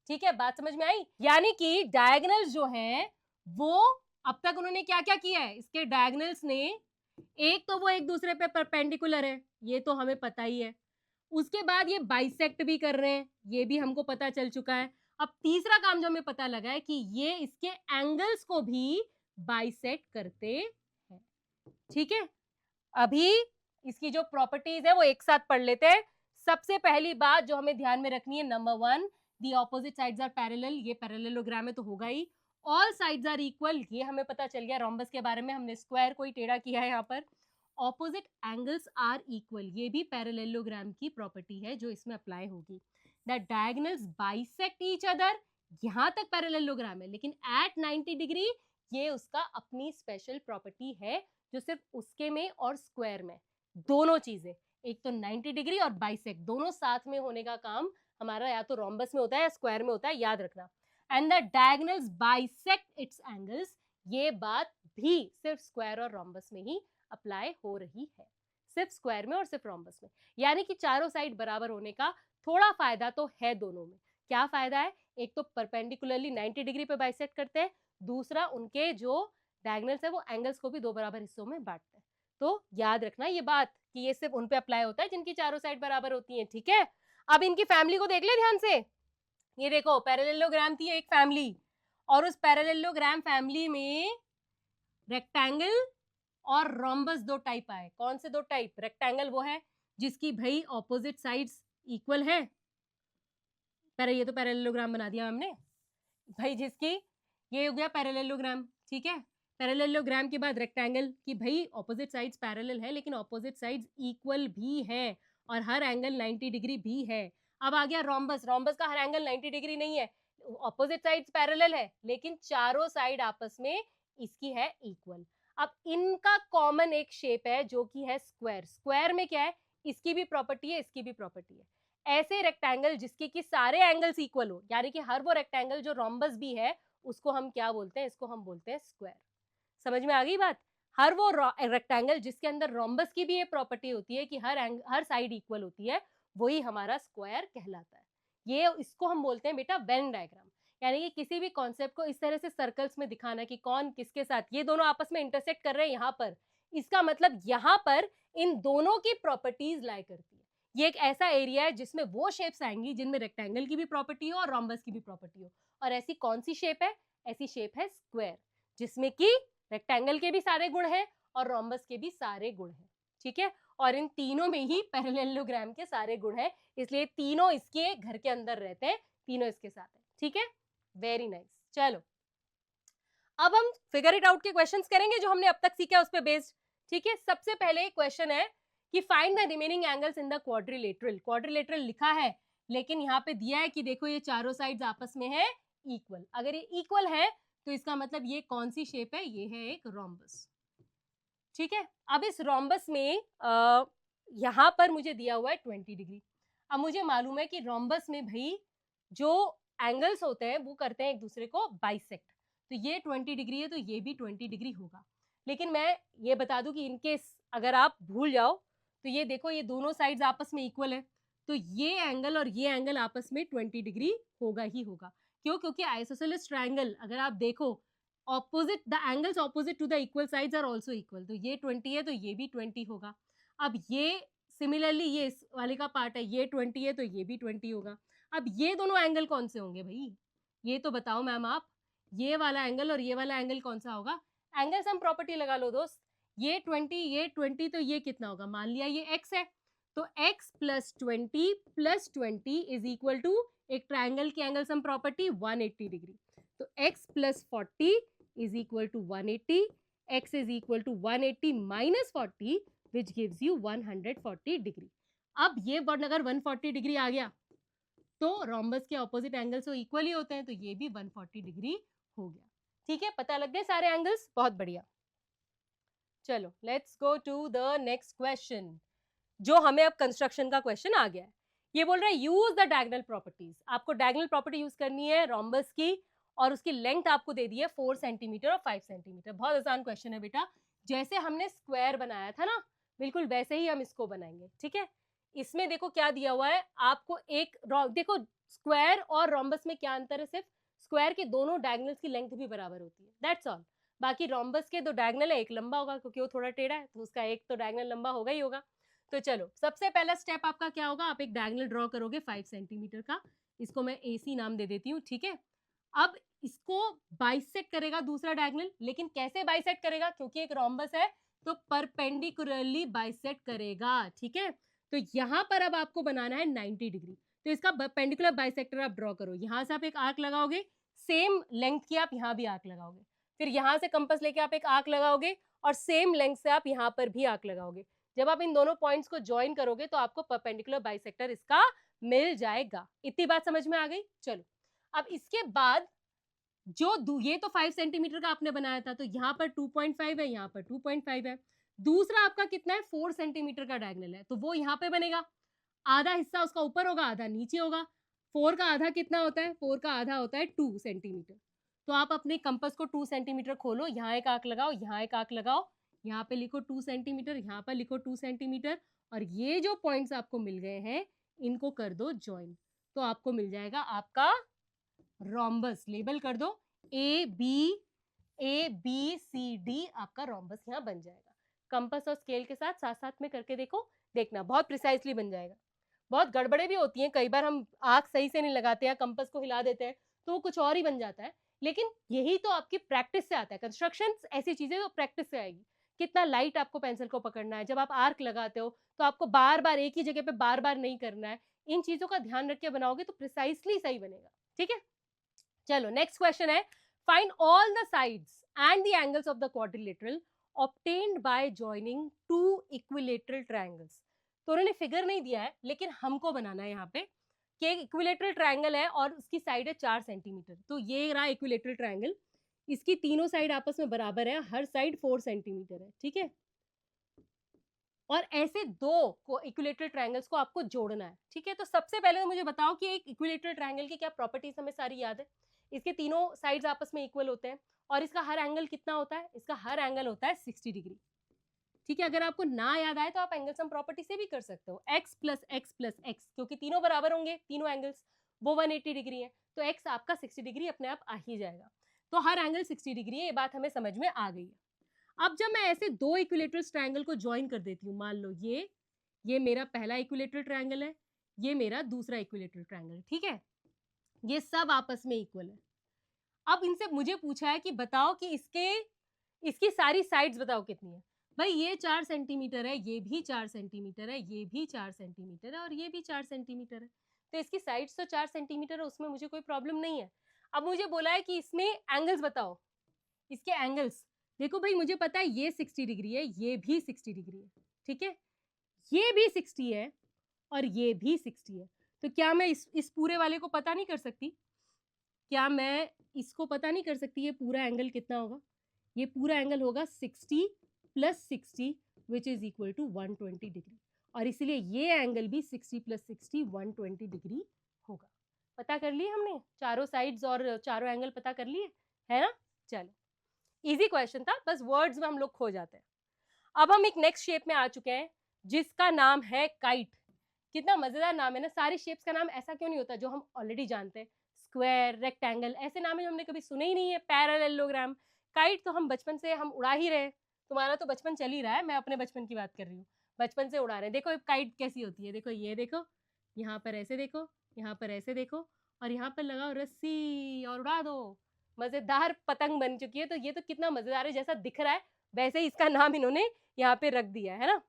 ठीक है, बात समझ में आई, यानी कि डायगोनल्स जो हैं वो अब तक उन्होंने क्या क्या किया है, इसके डायगोनल्स ने, एक तो वो एक दूसरे पे परपेंडिकुलर है, ये तो हमें पता ही है, उसके बाद ये बाइसेक्ट भी कर रहे हैं, ये भी हमको पता चल चुका है। अब तीसरा काम जो हमें पता लगा है कि ये इसके एंगल्स को भी बाइसेक्ट करते हैं। ठीक है, अभी इसकी जो प्रॉपर्टीज है वो एक साथ पढ़ लेते हैं। सबसे पहली बात जो हमें ध्यान में रखनी है, number 1, the opposite sides are parallel, ये पैरेललोग्राम है तो होगा ही। ऑल साइड्स आर इक्वल, ये हमें पता चल गया, रोम्बस के बारे में हमने स्क्वायर को ही टेढ़ा किया है यहाँ पर। ऑपोजिट एंगल्स आर इक्वल, ये भी पैरेललोग्राम की प्रॉपर्टी है जो इसमें अप्लाई होगी। The diagonals bisect each other, यहां तक पैरेललोग्राम है, लेकिन एट 90 डिग्री ये उसका अपनी स्पेशल प्रॉपर्टी है जो सिर्फ उसके में और स्क्वायर में, दोनों चीजें, एक तो 90 डिग्री और बाइसेक्ट दोनों साथ में होने का काम हमारा या तो रोम्बस में होता है या स्क्वायर में होता है, याद रखना। And the diagonals bisect it's angles, ये बात भी सिर्फ स्क्वायर और रोम्बस में ही अप्लाई हो रही है, सिर्फ स्क्वायर में और सिर्फ रोम्बस में। यानी कि चारों साइड बराबर होने का थोड़ा फायदा तो है दोनों में। क्या फायदा है? एक तो परपेंडिकुलरली 90 डिग्री पे बाइसेक्ट करते हैं, दूसरा उनके जो डायगोनल्स है वो एंगल्स को भी दो बराबर हिस्सों में बांटते हैं। तो याद रखना ये बात कि ये सिर्फ उन पे अप्लाई होता है जिनकी चारों साइड बराबर होती हैं, ठीक है। अब इनकी फैमिली को देख ले ध्यान से। ये देखो पैरेललोग्राम थी एक फैमिली, और उस पैरेललोग्राम फैमिली में रेक्टेंगल और रोम्बस दो टाइप आए। कौन से दो टाइप? रेक्टेंगल वो है जिसकी भाई ऑपोजिट साइड्स इक्वल है, पहले ये तो पैरेललोग्राम बना दिया हमने भाई, जिसकी ये हो गया पैरेललोग्राम, ठीक है। पैरेललोग्राम के बाद रेक्टेंगल की भाई ऑपोजिट साइड्स पैरेलल है लेकिन ऑपोजिट साइड्स इक्वल भी है और हर एंगल 90 डिग्री भी है। अब आ गया रोम्बस, रोम्बस का हर एंगल 90 डिग्री नहीं है, ऑपोजिट साइड्स पैरेलल है लेकिन चारों साइड आपस में इसकी है इक्वल। अब इनका कॉमन एक शेप है जो कि है स्क्वायर। स्क्वायर में क्या है? इसकी भी प्रॉपर्टी है, इसकी भी प्रॉपर्टी है। ऐसे रेक्टेंगल जिसके कि सारे एंगल्स इक्वल हो, यानी कि हर वो रेक्टेंगल जो रोम्बस भी है उसको हम क्या बोलते हैं? इसको हम बोलते हैं स्क्वायर। समझ में आ गई बात? हर वो रेक्टेंगल जिसके अंदर रोम्बस की भी ये प्रॉपर्टी होती है कि हर साइड इक्वल होती है, वही हमारा स्क्वायर कहलाता है। ये इसको हम बोलते हैं बेटा वेन डायग्राम। यानी कि किसी भी कॉन्सेप्ट को इस तरह से सर्कल्स में दिखाना कि कौन किसके साथ, ये दोनों आपस में इंटरसेक्ट कर रहे हैं यहाँ पर, इसका मतलब यहाँ पर इन दोनों की प्रॉपर्टीज लाई करती है। ये एक ऐसा एरिया है जिसमें वो शेप्स आएंगी जिनमें रेक्टेंगल की भी प्रॉपर्टी हो और रोम्बस की भी प्रॉपर्टी हो। और ऐसी कौन सी शेप है? ऐसी शेप है स्क्वायर, जिसमें कि रेक्टेंगल के भी सारे गुण हैं और रोम्बस के भी सारे गुण हैं, ठीक है। और इन तीनों में ही पैरेललोग्राम के सारे गुण हैं, इसलिए तीनों इसके घर के अंदर रहते हैं, तीनों इसके साथ हैं, ठीक है। Very nice. चलो अब हम फिगर इट आउट के क्वेश्चंस करेंगे जो हमने अब तक सीखा उस पर बेस्ड, ठीक है। सबसे पहले क्वेश्चन है कि find the remaining angles in the quadrilateral. Quadrilateral लिखा है लेकिन यहाँ पे दिया है कि देखो ये चारों साइड्स आपस में है इक्वल। अगर ये इक्वल है तो इसका मतलब ये कौन सी शेप है? ये है एक रोम्बस, ठीक है। अब इस रोम्बस में यहाँ पर मुझे दिया हुआ है 20 डिग्री। अब मुझे मालूम है कि रोम्बस में भाई जो एंगल्स होते हैं वो करते हैं एक दूसरे को बाइसेक्ट, तो ये 20 डिग्री है तो ये भी 20 डिग्री होगा। लेकिन मैं ये बता दूं कि इनकेस अगर आप भूल जाओ तो ये देखो ये दोनों साइड्स आपस में इक्वल है, तो ये एंगल और ये एंगल आपस में 20 डिग्री होगा ही होगा। क्यों? क्योंकि आइसोसेलेस ट्रायंगल अगर आप देखो opposite, the angles opposite to the equal sides are also equal, तो ये 20 है तो ये भी 20 होगा। अब ये सिमिलरली ये इस वाले का पार्ट है, ये 20 है तो ये भी 20 होगा। अब ये दोनों एंगल कौन से होंगे भाई? ये तो बताओ मैम आप, ये वाला एंगल और ये वाला एंगल कौन सा होगा? एंगल सम प्रॉपर्टी लगा लो दोस्त, ये 20 तो ये कितना होगा? मान लिया ये x है तो x plus 20 is equal to एक ट्रायंगल की एंगल सम प्रॉपर्टी 180 डिग्री, तो x plus 40 is equal to 180, x is equal to 180 minus 40 which gives you 140 degree. अब ये वर्ड अगर 140 डिग्री आ गया तो रोम्बस के ऑपोजिट एंगल्स तो इक्वल ही होते हैं, तो ये भी 140 डिग्री हो गया, ठीक है। पता लग गए सारे एंगल्स? बहुत बढ़िया। चलो let's go to the next question, जो हमें अब कंस्ट्रक्शन का क्वेश्चन आ गया है। ये बोल रहा है यूज द डायगोनल प्रॉपर्टीज। आपको डायगोनल प्रॉपर्टी यूज करनी है रोम्बस की, और उसकी लेंथ आपको दे दी है 4 सेंटीमीटर और 5 सेंटीमीटर। बहुत आसान क्वेश्चन है बेटा, जैसे हमने स्क्वायर बनाया था ना बिल्कुल वैसे ही हम इसको बनाएंगे, ठीक है। इसमें देखो क्या दिया हुआ है आपको, एक देखो स्क्वायर और रोम्बस में क्या अंतर है? सिर्फ स्क्वायर के दोनों डायगोनल्स की लेंथ भी बराबर होती है, दैट्स ऑल। बाकी रोम्बस के दो डायगोनल है, एक लंबा होगा क्योंकि वो थोड़ा टेढ़ा है तो उसका एक तो डायगोनल लंबा होगा ही होगा। तो चलो सबसे पहला स्टेप आपका क्या होगा? आप एक डायगोनल ड्रॉ करोगे 5 सेंटीमीटर का, इसको मैं AC नाम दे देती हूँ, ठीक है। अब इसको बाइसेक्ट करेगा दूसरा डायगोनल, लेकिन कैसे बाइसेक्ट करेगा? क्योंकि एक रोम्बस है तो परपेंडिकुलरली बाइसेक्ट करेगा, ठीक है। तो यहाँ पर अब आपको बनाना है 90 डिग्री, तो इसका परपेंडिकुलर बाइसेक्टर आप ड्रॉ करो। यहाँ से आप एक आर्क लगाओगे, सेम लेंथ की आप यहाँ भी आर्क लगाओगे, फिर यहाँ से कंपास लेके आप एक आर्क लगाओगे और सेम लेंथ से आप यहाँ पर भी आर्क लगाओगे। जब आप इन दोनों पॉइंट्स को ज्वाइन करोगे तो आपको परपेंडिकुलर बाइसेक्टर इसका मिल जाएगा। इतनी बात समझ में आ गई? चलो अब इसके बाद ये तो 5 सेंटीमीटर का आपने बनाया था, तो यहाँ पर 2.5 है, यहाँ पर 2.5 है। दूसरा आपका कितना है? 4 सेंटीमीटर का डायगोनल है, तो वो यहाँ पे बनेगा। आधा हिस्सा उसका ऊपर होगा, आधा नीचे होगा। 4 का आधा कितना होता है? 4 का आधा होता है 2 सेंटीमीटर। तो आप अपने कंपास को 2 सेंटीमीटर खोलो, यहाँ एक आंक लगाओ, यहाँ एक आंक लगाओ, यहाँ पे लिखो 2 सेंटीमीटर, यहाँ पर लिखो 2 सेंटीमीटर, और ये जो पॉइंट्स आपको मिल गए हैं इनको कर दो ज्वाइन, तो आपको मिल जाएगा आपका रोम्बस। लेबल कर दो ABCD, आपका रोम्बस यहाँ बन जाएगा। कंपास और स्केल के साथ साथ साथ में करके देखो, देखना बहुत प्रिसाइसली बन जाएगा। बहुत गड़बड़े भी होती हैं, कई बार हम आंख सही से नहीं लगाते हैं, कंपास को हिला देते हैं तो वो कुछ और ही बन जाता है, लेकिन यही तो आपकी प्रैक्टिस से आता है। कंस्ट्रक्शन ऐसी चीजें तो प्रैक्टिस से आएगी। कितना लाइट आपको पेंसिल को पकड़ना है, जब आप आर्क लगाते हो तो आपको बार बार एक ही जगह पे बार बार नहीं करना है। इन चीजों का ध्यान रख के बनाओगे तो प्रिसाइसली सही बनेगा। ठीक है, चलो नेक्स्ट क्वेश्चन है, find all the sides and the angles of the quadrilateral obtained by joining two equilateral triangles. तो उन्होंने फिगर नहीं दिया है, लेकिन हमको बनाना है यहाँ पे कि एक इक्विलेटरल ट्रायंगल है और उसकी साइड है 4 सेंटीमीटर। तो ये रहा इक्विलेटरल ट्रायंगल, इसकी तीनों साइड आपस में बराबर है, हर साइड 4 सेंटीमीटर है। ठीक है, और ऐसे दो को इक्विलेटरल ट्रायंगल्स को आपको जोड़ना है। ठीक है, तो सबसे पहले तो मुझे बताओ कि एक इक्विलेटरल ट्रायंगल की क्या प्रॉपर्टीज हमें सारी याद है? इसके तीनों साइड्स आपस में इक्वल होते हैं, और इसका हर एंगल कितना होता है? इसका हर एंगल होता है 60 डिग्री। ठीक है, अगर आपको ना याद आए तो आप एंगल सम प्रॉपर्टी से भी कर सकते हो, x plus x plus x, क्योंकि तीनों बराबर होंगे, तीनों एंगल्स वो 180 डिग्री है, तो x आपका 60 डिग्री अपने आप आ ही जाएगा। तो हर एंगल 60 डिग्री है, ये बात हमें समझ में आ गई है। अब जब मैं ऐसे दो इक्विलेटरल ट्रायंगल को ज्वाइन कर देती हूँ, मान लो ये मेरा पहला इक्विलेटरल ट्रायंगल है, ये मेरा दूसरा इक्विलेटरल ट्रायंगल है। ठीक है, ये सब आपस में इक्वल है। अब इनसे मुझे पूछा है कि बताओ कि इसकी सारी साइड्स बताओ कितनी है। भाई ये 4 सेंटीमीटर है, ये भी 4 सेंटीमीटर है, ये भी 4 सेंटीमीटर है, और ये भी 4 सेंटीमीटर है, तो इसकी साइड्स तो 4 सेंटीमीटर है, उसमें मुझे कोई प्रॉब्लम नहीं है। अब मुझे बोला है कि इसमें एंगल्स बताओ, इसके एंगल्स देखो भाई, मुझे पता है ये 60 डिग्री है, ये भी 60 डिग्री है। ठीक है, ये भी 60 है और ये भी 60 है, तो क्या मैं इस पूरे वाले को पता नहीं कर सकती? क्या मैं इसको पता नहीं कर सकती ये पूरा एंगल कितना होगा? ये पूरा एंगल होगा 60 plus 60 which is equal to 120 degree, और इसलिए ये एंगल भी 60 प्लस 60 120 डिग्री होगा। पता कर लिए हमने चारों साइड्स और चारों एंगल पता कर लिए, है ना? चलो, इजी क्वेश्चन था, बस वर्ड्स में हम लोग खो जाते हैं। अब हम एक नेक्स्ट शेप में आ चुके हैं जिसका नाम है काइट। कितना मजेदार नाम है ना, सारी शेप्स का नाम ऐसा क्यों नहीं होता जो हम ऑलरेडी जानते हैं? स्क्वायर, रेक्टेंगल, ऐसे नाम हमने कभी सुने ही नहीं है। पैरेललोग्राम, काइट तो हम बचपन से हम उड़ा ही रहे हैं। तुम्हारा तो बचपन चल ही रहा है, मैं अपने बचपन की बात कर रही हूँ, बचपन से उड़ा रहे हैं। देखो काइट कैसी होती है, देखो ये देखो, यहाँ पर ऐसे देखो, यहाँ पर ऐसे देखो, और यहाँ पर लगाओ रस्सी और उड़ा दो। मजेदार पतंग बन चुकी है। तो ये तो कितना मजेदार है, जैसा दिख रहा है वैसे ही इसका नाम इन्होंने यहाँ पे रख दिया है ना।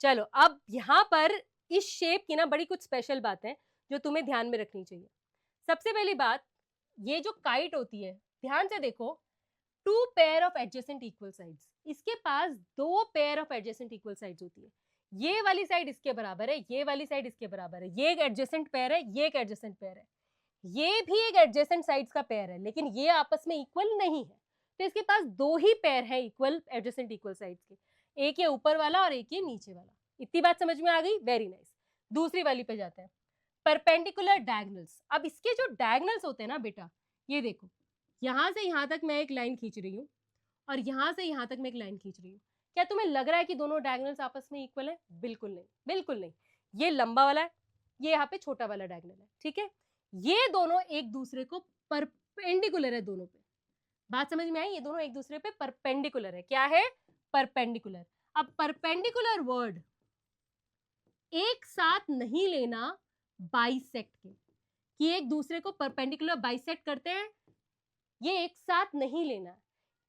चलो अब यहाँ पर इस शेप की ना बड़ी कुछ स्पेशल बात है जो तुम्हें ध्यान में रखनी चाहिए। सबसे पहली बात, ये जो काइट होती है, ध्यान से देखो, 2 pair of adjacent equal sides, इसके पास 2 pair of adjacent equal sides होती है। ये वाली साइड इसके बराबर है, ये वाली साइड इसके बराबर है, ये एक एडजेसेंट पेयर है, ये एक एडजेसेंट पेयर है, ये भी एक एडजेसेंट साइड्स का पेयर है, लेकिन ये आपस में इक्वल नहीं है। तो इसके पास 2 ही पेयर है इक्वल एडजेसेंट इक्वल साइड्स के, एक ये ऊपर वाला और एक ये नीचे वाला। इतनी बात समझ में आ गई? Very nice. दूसरी वाली पे जाते हैं, परपेंडिकुलर डायगोनल्स। अब इसके जो डायगोनल्स होते हैं ना बेटा, ये देखो, यहां से यहां तक मैं एक लाइन खींच रही हूँ और यहां से यहां तक मैं एक लाइन खींच रही हूँ। क्या तुम्हें लग रहा है कि दोनों डायगोनल्स आपस में इक्वल है? बिल्कुल नहीं, बिल्कुल नहीं। ये लंबा वाला है, ये यहाँ पे छोटा वाला डायगोनल है। ठीक है, ये दोनों एक दूसरे को परपेंडिकुलर है, दोनों पे। बात समझ में आई? ये दोनों एक दूसरे पे परपेंडिकुलर है। क्या है? परपेंडिकुलर। अब परपेंडिकुलर वर्ड एक साथ नहीं लेना बाइसेक्ट के, कि एक दूसरे को परपेंडिकुलर बाइसेक्ट करते हैं, ये एक साथ नहीं लेना।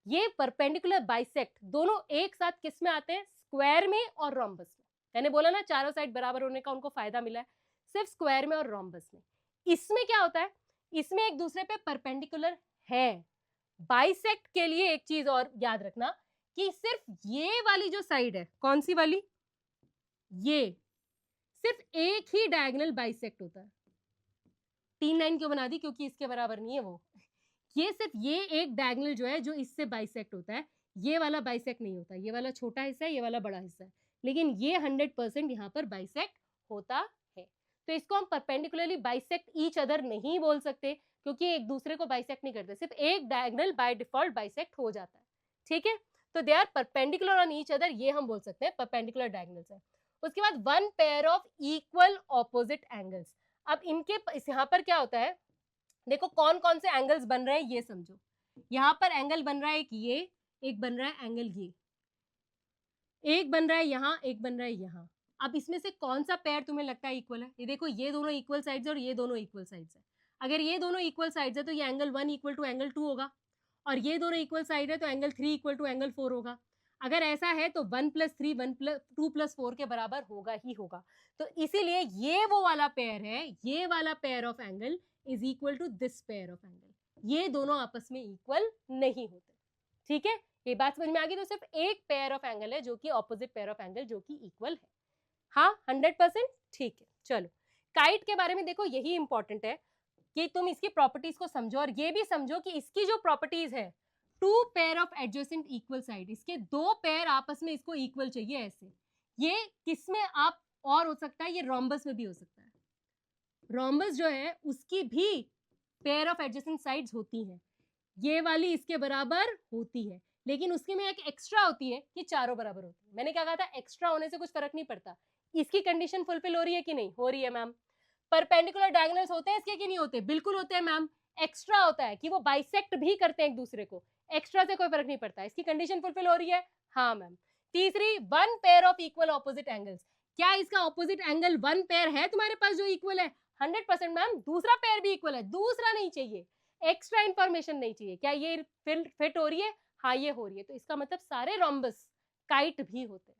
ये परपेंडिकुलर बाइसेक्ट दोनों एक साथ किस में आते हैं? स्क्वायर में और रोम्बस में। मैंने बोला ना चारों साइड बराबर होने का उनको फायदा मिला है, सिर्फ स्क्वायर में और रोम्बस में। इसमें क्या होता है? इसमें एक दूसरे पे परपेंडिकुलर है। बाइसेक्ट के लिए एक चीज और याद रखना कि सिर्फ ये वाली जो साइड है, कौन सी वाली? ये सिर्फ एक ही डायगोनल बाइसेक्ट होता है। 3 लाइन क्यों बना दी? क्योंकि इसके बराबर नहीं है वो। ये सिर्फ ये एक डायगोनल जो है जो इससे बाइसेक्ट होता है, ये वाला बाइसेक्ट नहीं होता। ये वाला छोटा हिस्सा है, ये वाला बड़ा हिस्सा है, लेकिन ये 100% यहाँ पर बाइसेक्ट होता है। तो इसको हम परपेंडिकुलरली बाइसेक्ट ईच अदर नहीं बोल सकते, क्योंकि एक दूसरे को बाइसेक्ट नहीं करते, सिर्फ एक डायगोनल बाय डिफॉल्ट बाइसेक्ट हो जाता है। ठीक है, तो they are perpendicular on each other, ये हम बोल सकते हैं परपेंडिकुलर डायगोनल्स है। उसके बाद one pair of equal opposite angles. अब इनके यहाँ पर क्या होता है, देखो कौन कौन से एंगल्स बन रहे हैं ये समझो। यहाँ पर एंगल बन रहा है एक ये, एक बन रहा है एंगल ये, एक बन रहा है यहाँ, एक बन रहा है यहाँ। अब इसमें से कौन सा पेयर तुम्हें लगता है इक्वल है? ये देखो, ये दोनों इक्वल साइड्स है और ये दोनों इक्वल साइड्स है। अगर ये दोनों इक्वल साइड्स है तो ये एंगल 1 इक्वल टू एंगल 2 होगा, और ये दोनों इक्वल साइड है तो एंगल 3 इक्वल टू एंगल 4 होगा। अगर ऐसा है तो 1 + 3 2 + 4 के बराबर होगा ही होगा। तो इसीलिए ये वो वाला पेयर है, ये वाला pair of angle is equal to this pair of angle. ये दोनों आपस में इक्वल नहीं होते। ठीक है, ये बात समझ में आ गई। तो सिर्फ एक पेयर ऑफ एंगल है जो कि ऑपोजिट पेयर ऑफ एंगल जो कि इक्वल है। हाँ, 100%। ठीक है, चलो काइट के बारे में देखो, यही इंपॉर्टेंट है कि तुम इसकी प्रॉपर्टीज को समझो, और ये भी समझो कि इसकी जो प्रॉपर्टीज है, two pair of adjacent equal side, इसके दो पेयर आपस में इसको इक्वल चाहिए ऐसे। ये किसमें आप और हो सकता है, ये रोम्बस में भी हो सकता है। रोम्बस जो है उसकी भी पेयर ऑफ एडजेसेंट साइड्स होती हैं, ये वाली इसके बराबर होती है, लेकिन उसके में एक एक्स्ट्रा होती है कि चारों बराबर होती है। मैंने क्या कहा था, एक्स्ट्रा होने से कुछ फर्क नहीं पड़ता। इसकी कंडीशन फुलफिल हो रही है कि नहीं हो रही है मैम? परपेंडिकुलर डायगोनल्स होते हैं इसके कि नहीं होते? बिल्कुल होते हैं मैम। एक्स्ट्रा होता है कि वो बाइसेक्ट भी करते हैं एक दूसरे को, एक्स्ट्रा से कोई फर्क नहीं पड़ता। इसकी कंडीशन फुलफिल हो रही है? हाँ मैम। तीसरी, one pair of equal opposite angles. क्या इसका ऑपोजिट एंगल वन पेयर है तुम्हारे पास जो इक्वल है? 100% मैम। दूसरा पेयर भी इक्वल है, दूसरा नहीं चाहिए, एक्स्ट्रा इंफॉर्मेशन नहीं चाहिए। क्या ये फिट हो रही है? हाँ ये हो रही है। तो इसका मतलब सारे रोम्बस काइट भी होते हैं।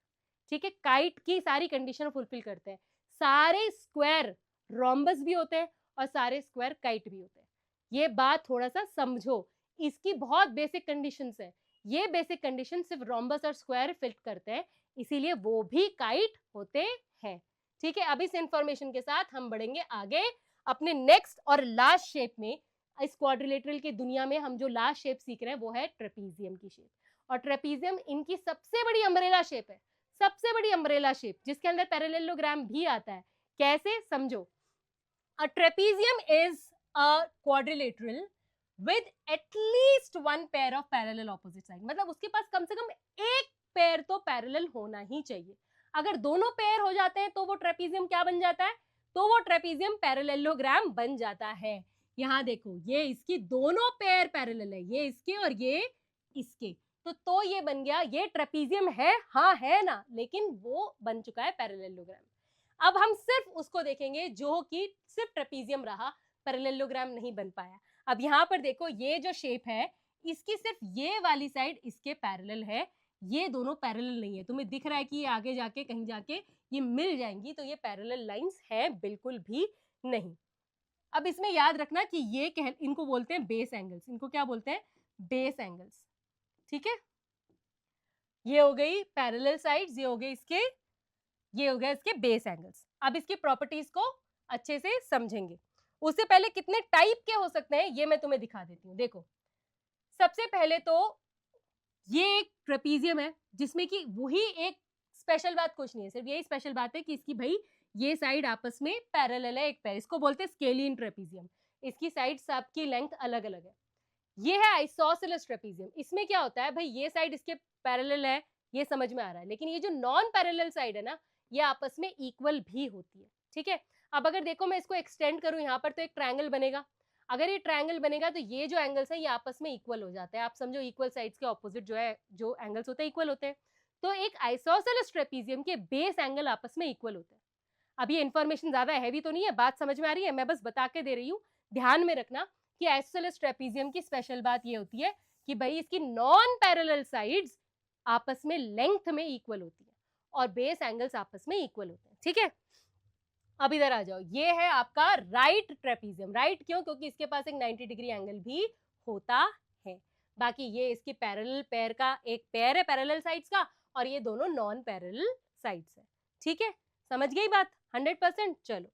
ठीक है, काइट की सारी कंडीशन फुलफिल करते हैं। सारे स्क्वायर रोम्बस भी होते हैं और सारे स्क्वायर काइट भी होते हैं। ये बात थोड़ा सा समझो, इसकी बहुत बेसिक कंडीशंस है। ये बेसिक कंडीशन सिर्फ रोम्बस और स्क्वायर फिट करते हैं, इसीलिए वो भी काइट होते हैं। ठीक है, अब इस इंफॉर्मेशन के साथ हम बढ़ेंगे आगे अपने नेक्स्ट और लास्ट शेप में। इस क्वाड्रिलेटरल की दुनिया में हम जो लास्ट शेप सीख रहे हैं वो है ट्रेपीजियम की शेप। और ट्रेपीजियम इनकी सबसे बड़ी अम्ब्रेला शेप है, सबसे बड़ी अम्ब्रेला शेप, जिसके अंदर पैरेललोग्राम भी आता है। कैसे, समझो। A trapezium is a quadrilateral with at least one pair of parallel opposite side। मतलब उसके पास कम से कम एक पेयर तो पैरेलल होना ही चाहिए। अगर दोनों पेयर हो जाते हैं तो वो ट्रेपीजियम क्या बन जाता है? तो वो ट्रेपीजियम पैरेललोग्राम बन जाता है। यहाँ देखो, ये इसकी दोनों पेयर पैरेलल है, ये इसके और ये इसके, तो ये बन गया, ये ट्रेपीजियम है, हाँ है ना, लेकिन वो बन चुका है पैरेललोग्राम। अब हम सिर्फ उसको देखेंगे जो कि सिर्फ ट्रेपीजियम रहा, पैरेललोग्राम नहीं बन पाया। अब यहाँ पर देखो, ये जो शेप है इसकी सिर्फ ये वाली साइड इसके पैरेलल है, ये दोनों पैरेलल नहीं है। तुम्हें दिख रहा है कि ये आगे जाके कहीं जाके ये मिल जाएंगी, तो ये पैरेलल लाइंस है बिल्कुल भी नहीं। अब इसमें याद रखना कि ये इनको बोलते हैं बेस एंगल्स। इनको क्या बोलते हैं? Base angles. ठीक है, ये हो गई पैरेलल साइड्स, ये हो गए इसके, ये हो गया इसके बेस एंगल्स। अब इसकी प्रॉपर्टीज को अच्छे से समझेंगे। उससे पहले कितने टाइप के हो सकते हैं ये मैं तुम्हें दिखा देती हूँ। देखो, सबसे पहले तो ये एक ट्रेपीजियम है जिसमें कि वही एक स्पेशल बात कुछ नहीं है, सिर्फ यही स्पेशल बात है कि इसकी भाई ये साइड आपस में पैरेलल है एक पेयर। इसको बोलते हैं स्केलियन ट्रेपीजियम। इसकी साइड सबकी लेंथ अलग अलग है। ये है आइसोसेलेस ट्रेपीजियम। इसमें क्या होता है भाई, ये साइड इसके पैरेलल है, ये समझ में आ रहा है, लेकिन ये जो नॉन पैरेलल साइड है ना, ये आपस में इक्वल भी होती है। ठीक है, अब अगर देखो मैं इसको एक्सटेंड करूं यहाँ पर तो एक ट्रायंगल बनेगा। अगर ये ट्रायंगल बनेगा तो ये जो एंगल्स है ये आपस में इक्वल हो जाते हैं। आप समझो, इक्वल साइड्स के ऑपोजिट जो है, जो एंगल्स होते हैं इक्वल होते हैं। तो एक आइसोसेलेस ट्रेपीजियम के बेस एंगल आपस में इक्वल होते हैं। अब ये इन्फॉर्मेशन ज्यादा हैवी तो नहीं है, बात समझ में आ रही है, मैं बस बता के दे रही हूँ। ध्यान में रखना कि आइसोसेलेस ट्रेपीजियम की स्पेशल बात ये होती है कि भाई इसकी नॉन पैरेलल साइड्स आपस में लेंथ में इक्वल होती है और बेस एंगल्स आपस में इक्वल होते हैं। ठीक है, अब इधर आ जाओ, ये है आपका राइट ट्रेपीजियम। राइट क्यों? क्योंकि इसके पास एक 90 डिग्री एंगल भी होता है। बाकी ये इसकी पैरेलल पेयर का एक पेयर है पैरेलल साइड्स का, और ये दोनों नॉन पैरेलल साइड्स है। ठीक है, समझ गई बात 100%। चलो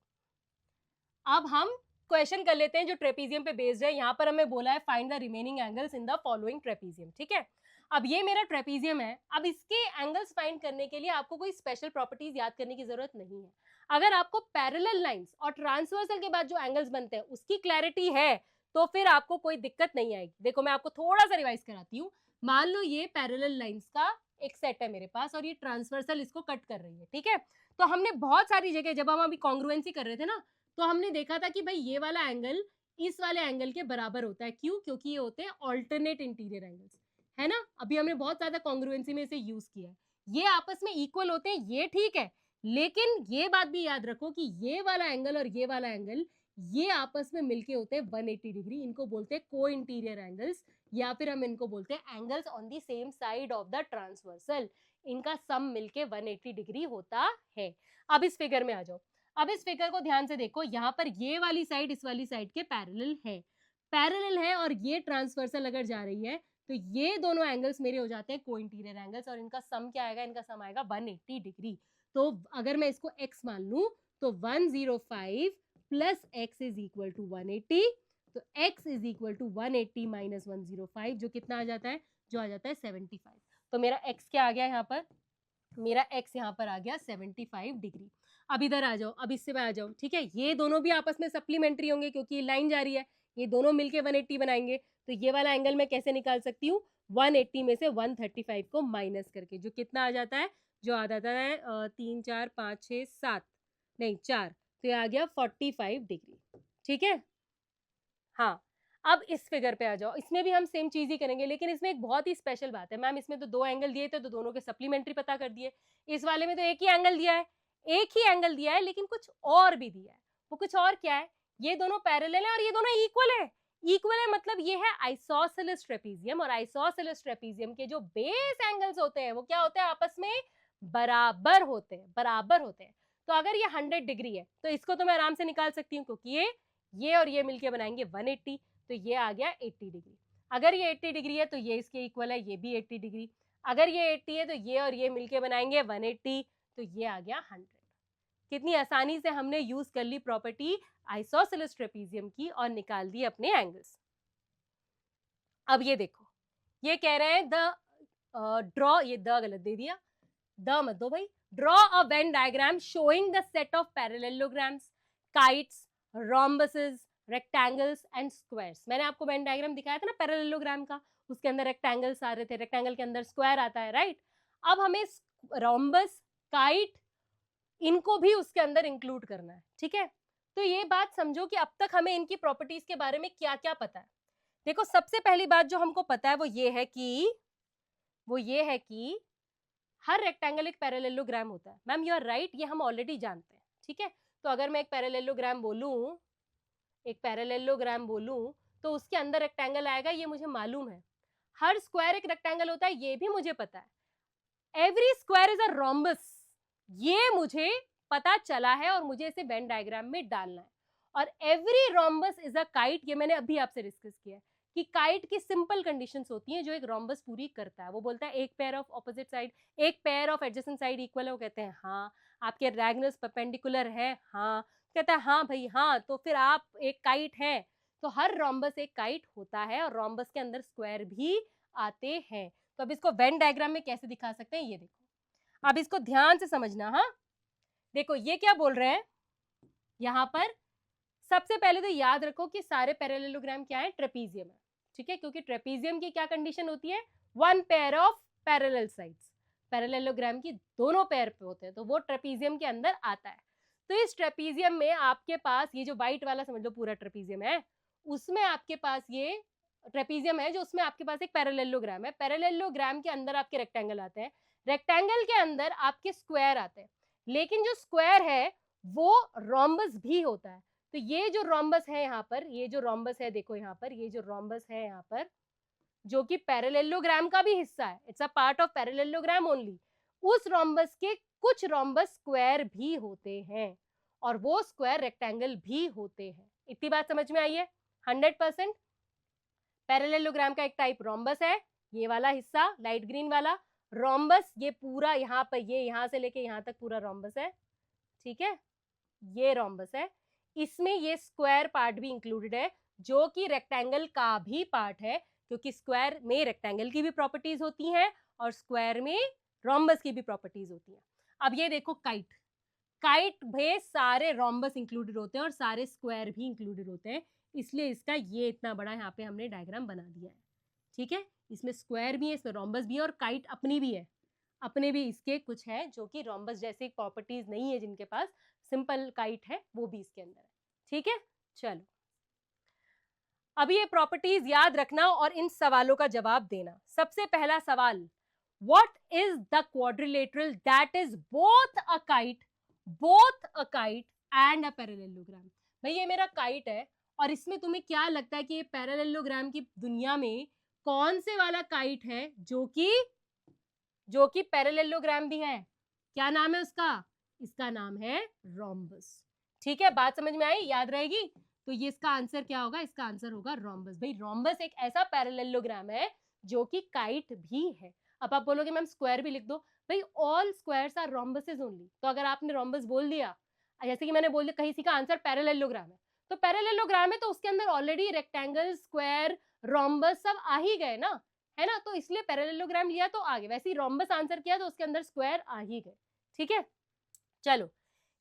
अब हम क्वेश्चन कर लेते हैं जो ट्रेपीजियम पे बेस्ड है। यहाँ पर हमें बोला है find the remaining angles in the following trapezium. ठीक है, अब ये मेरा ट्रेपीजियम है। अब इसके एंगल्स फाइंड करने के लिए आपको कोई स्पेशल प्रॉपर्टीज याद करने की जरूरत नहीं है। अगर आपको पैरेलल लाइंस और ट्रांसवर्सल के बाद जो एंगल्स बनते हैं उसकी क्लैरिटी है तो फिर आपको कोई दिक्कत नहीं आएगी। देखो मैं आपको थोड़ा सा रिवाइज कराती हूँ। मान लो ये पैरेलल लाइंस का एक सेट है मेरे पास और ये ट्रांसवर्सल इसको कट कर रही है। ठीक है, तो हमने बहुत सारी जगह जब हम अभी कॉन्ग्रुएंसी कर रहे थे ना, तो हमने देखा था कि भाई ये वाला एंगल इस वाले एंगल के बराबर होता है। क्यों? क्योंकि ये होते हैं ऑल्टरनेट इंटीरियर एंगल्स, है ना। अभी हमने बहुत ज्यादा कॉन्ग्रुएंसी में इसे यूज किया है। ये आपस में इक्वल होते हैं, ये ठीक है, लेकिन ये बात भी याद रखो कि ये वाला एंगल और ये वाला एंगल ये आपस में मिलके होते हैं 180 डिग्री। इनको बोलते हैं को इंटीरियर एंगल्स, या फिर हम इनको बोलते हैं angles on the same side of the transversal. इनका सम मिलके 180 डिग्री होता है। अब इस फिगर में आ जाओ। अब इस फिगर को ध्यान से देखो, यहाँ पर ये वाली साइड इस वाली साइड के पैरेलल है और ये ट्रांसवर्सल अगर जा रही है तो ये दोनों एंगल्स मेरे हो जाते हैं को इंटीरियर एंगल्स और इनका सम क्या आएगा? इनका सम आएगा 180 डिग्री। तो अगर मैं इसको x मान लूं तो 105 plus x is equal to 180, तो x is equal to 180 minus 105 जो कितना आ जाता है? जो आ जाता है 75। तो मेरा x क्या आ गया यहाँ पर? मेरा x यहाँ पर आ गया 75 डिग्री। अब इधर आ जाओ, अब इससे आ जाओ। ठीक है, ये दोनों भी आपस में सप्लीमेंट्री होंगे क्योंकि ये लाइन जा रही है, ये दोनों मिलके 180 बनाएंगे। तो ये वाला एंगल मैं कैसे निकाल सकती हूँ? 180 में से 135 को माइनस करके, जो कितना आ जाता है? जो आ जाता है 3 4 5 6 7 नहीं 4, तो ये आ गया 45 डिग्री। ठीक है, हाँ। अब इस फिगर पे आ जाओ, इसमें भी हम सेम चीज ही करेंगे, लेकिन इसमें एक बहुत ही स्पेशल बात है। मैम इसमें तो दो एंगल दिए थे तो दोनों के सप्लीमेंट्री पता कर दिए। इस वाले में तो एक ही एंगल दिया है, एक ही एंगल दिया है, लेकिन कुछ और भी दिया है। वो कुछ और क्या है? ये दोनों पैरेलल है और ये दोनों इक्वल है। इक्वल है मतलब ये है आइसोसेलेस ट्रेपीजियम, और आइसोसेलेस ट्रेपीजियम के जो बेस एंगल्स होते हैं वो क्या होते हैं? आपस में बराबर होते हैं, बराबर होते हैं। तो अगर ये 100 डिग्री है तो इसको तो मैं आराम से निकाल सकती हूँ क्योंकि ये और ये मिलके बनाएंगे 180, तो ये आ गया 80 डिग्री। अगर ये 80 डिग्री है तो ये इसके इक्वल है, ये भी 80 डिग्री। अगर ये 80 है तो ये और ये मिलके बनाएंगे 180, तो ये आ गया 100। कितनी आसानी से हमने यूज कर ली प्रॉपर्टी आइसोसेलेस ट्रेपीजियम की और निकाल दी अपने एंगल्स। अब ये देखो, ये कह रहे हैं द ड्रॉ, ये द गलत दे दिया, द मत दो भाई। Draw a Venn diagram showing the set of parallelograms, kites, rhombuses, rectangles and squares. मैंने आपको वेन डायग्राम दिखाया था ना पैरेललोग्राम का, उसके अंदर रेक्टेंगल्स आ रहे थे, रेक्टेंगल के अंदर स्क्वायर आता है, राइट। अब हमें रोम्बस, काइट, इनको भी उसके अंदर इंक्लूड करना है। ठीक है, तो ये बात समझो कि अब तक हमें इनकी प्रॉपर्टीज के बारे में क्या क्या पता है। देखो सबसे पहली बात जो हमको पता है वो ये है कि हर रेक्टेंगल एक पैरेललोग्राम होता है। मैम यू आर राइट, ये हम ऑलरेडी जानते हैं। ठीक है, तो अगर मैं एक पैरेललोग्राम बोलूं तो उसके अंदर रेक्टेंगल आएगा, ये मुझे मालूम है। हर स्क्वायर एक रेक्टेंगल होता है, ये भी मुझे पता है। Every square is a rhombus, ये मुझे पता चला है और मुझे इसे वेन डायग्राम में डालना है। और every rhombus is a kite, ये मैंने अभी आपसे डिस्कस किया है कि काइट की सिंपल कंडीशंस होती हैं जो एक रोम्बस पूरी करता है। वो बोलता है एक पेयर ऑफ ऑपोजिट साइड, एक pair of adjacent side equal है। वो कहते हैं हाँ। आपके डायगोनल्स परपेंडिकुलर है, हाँ। कहता है हाँ भाई हाँ, तो फिर आप एक काइट हैं। तो हर रोम्बस एक काइट होता है और रोम्बस के अंदर स्क्वायर भी आते हैं। तो अब इसको वेन डायग्राम में कैसे दिखा सकते हैं ये देखो, अब इसको ध्यान से समझना। हाँ देखो ये क्या बोल रहे हैं यहाँ पर। सबसे पहले तो याद रखो कि सारे पैरेललोग्राम क्या है? ट्रेपीजियम है। ठीक है, क्योंकि ट्रेपीजियम की क्या कंडीशन होती है? One pair of parallel sides. Parallelogram की दोनों पेयर पे होते हैं, तो वो ट्रेपीजियम के अंदर आता है। तो इस ट्रेपीजियम में आपके पास ये जो व्हाइट वाला समझ लो पूरा ट्रेपीजियम है, उसमें आपके पास ये ट्रेपीजियम है जो उसमें आपके पास एक पैरेललोग्राम है। पैरेललोग्राम के अंदर आपके रेक्टेंगल आते हैं, रेक्टेंगल के अंदर आपके स्क्वायर आते हैं, लेकिन जो स्क्वायर है वो रोम्बस भी होता है। तो ये जो रोम्बस है यहाँ पर, ये जो रोम्बस है देखो यहाँ पर, ये जो रोम्बस है यहाँ पर जो कि पैरेललोग्राम का भी हिस्सा है, it's a part of parallelogram only. उस रोम्बस के कुछ रोम्बस स्क्वायर भी होते हैं और वो स्क्वायर रेक्टेंगल भी होते हैं। इतनी बात समझ में आई है? 100%। पैरेललोग्राम का एक टाइप रोम्बस है, ये वाला हिस्सा लाइट ग्रीन वाला रोम्बस, ये पूरा यहाँ पर, ये यहाँ से लेके यहाँ तक पूरा रोम्बस है। ठीक है, ये रोम्बस है, इसमें ये स्क्वायर पार्ट भी इंक्लूडेड है जो कि रेक्टेंगल का भी पार्ट है, क्योंकि स्क्वायर में रेक्टेंगल की भी प्रॉपर्टीज होती हैं और स्क्वायर में रोम्बस की भी प्रॉपर्टीज होती हैं। अब ये देखो काइट, काइट में सारे रोम्बस इंक्लूडेड होते हैं और सारे स्क्वायर भी इंक्लूडेड होते हैं, इसलिए इसका ये इतना बड़ा यहाँ पे हमने डायग्राम बना दिया है। ठीक है, इसमें स्क्वायर भी है, इसमें रोम्बस भी है और काइट अपनी भी है, अपने भी इसके कुछ है जो कि रोम्बस जैसे प्रॉपर्टीज नहीं है जिनके पास, सिंपल काइट है वो भी इसके अंदर है। ठीक है, चलो अभी ये प्रॉपर्टीज याद रखना और इन सवालों का जवाब देना। सबसे पहला सवाल, what is the quadrilateral that is both a kite and a parallelogram. भाई ये मेरा काइट है और इसमें तुम्हें क्या लगता है कि ये पैरेललोग्राम की दुनिया में कौन से वाला काइट है जो कि पैरेललोग्राम भी है? क्या नाम है उसका? इसका नाम है रोम्बस। ठीक है, बात समझ में आई, याद रहेगी? तो ये इसका आंसर क्या होगा? इसका आंसर होगा रोम्बस। भाई रोम्बस एक ऐसा पैरेललोग्राम है जो कि काइट भी है। अब आप बोलोगे मैम स्क्वायर भी लिख दो, भाई all squares are rhombuses only. तो अगर आपने रोम्बस बोल दिया, जैसे कि मैंने बोल दिया कहीं का आंसर पैरेललोग्राम है, तो पैरेललोग्राम है तो उसके अंदर ऑलरेडी रेक्टेंगल, स्क्वायर, रोम्बस सब आ ही गए ना, है ना, तो इसलिए पैरेललोग्राम लिया तो आगे, वैसे ही रोम्बस आंसर किया तो उसके अंदर स्क्वायर आ ही गए। ठीक है, चलो,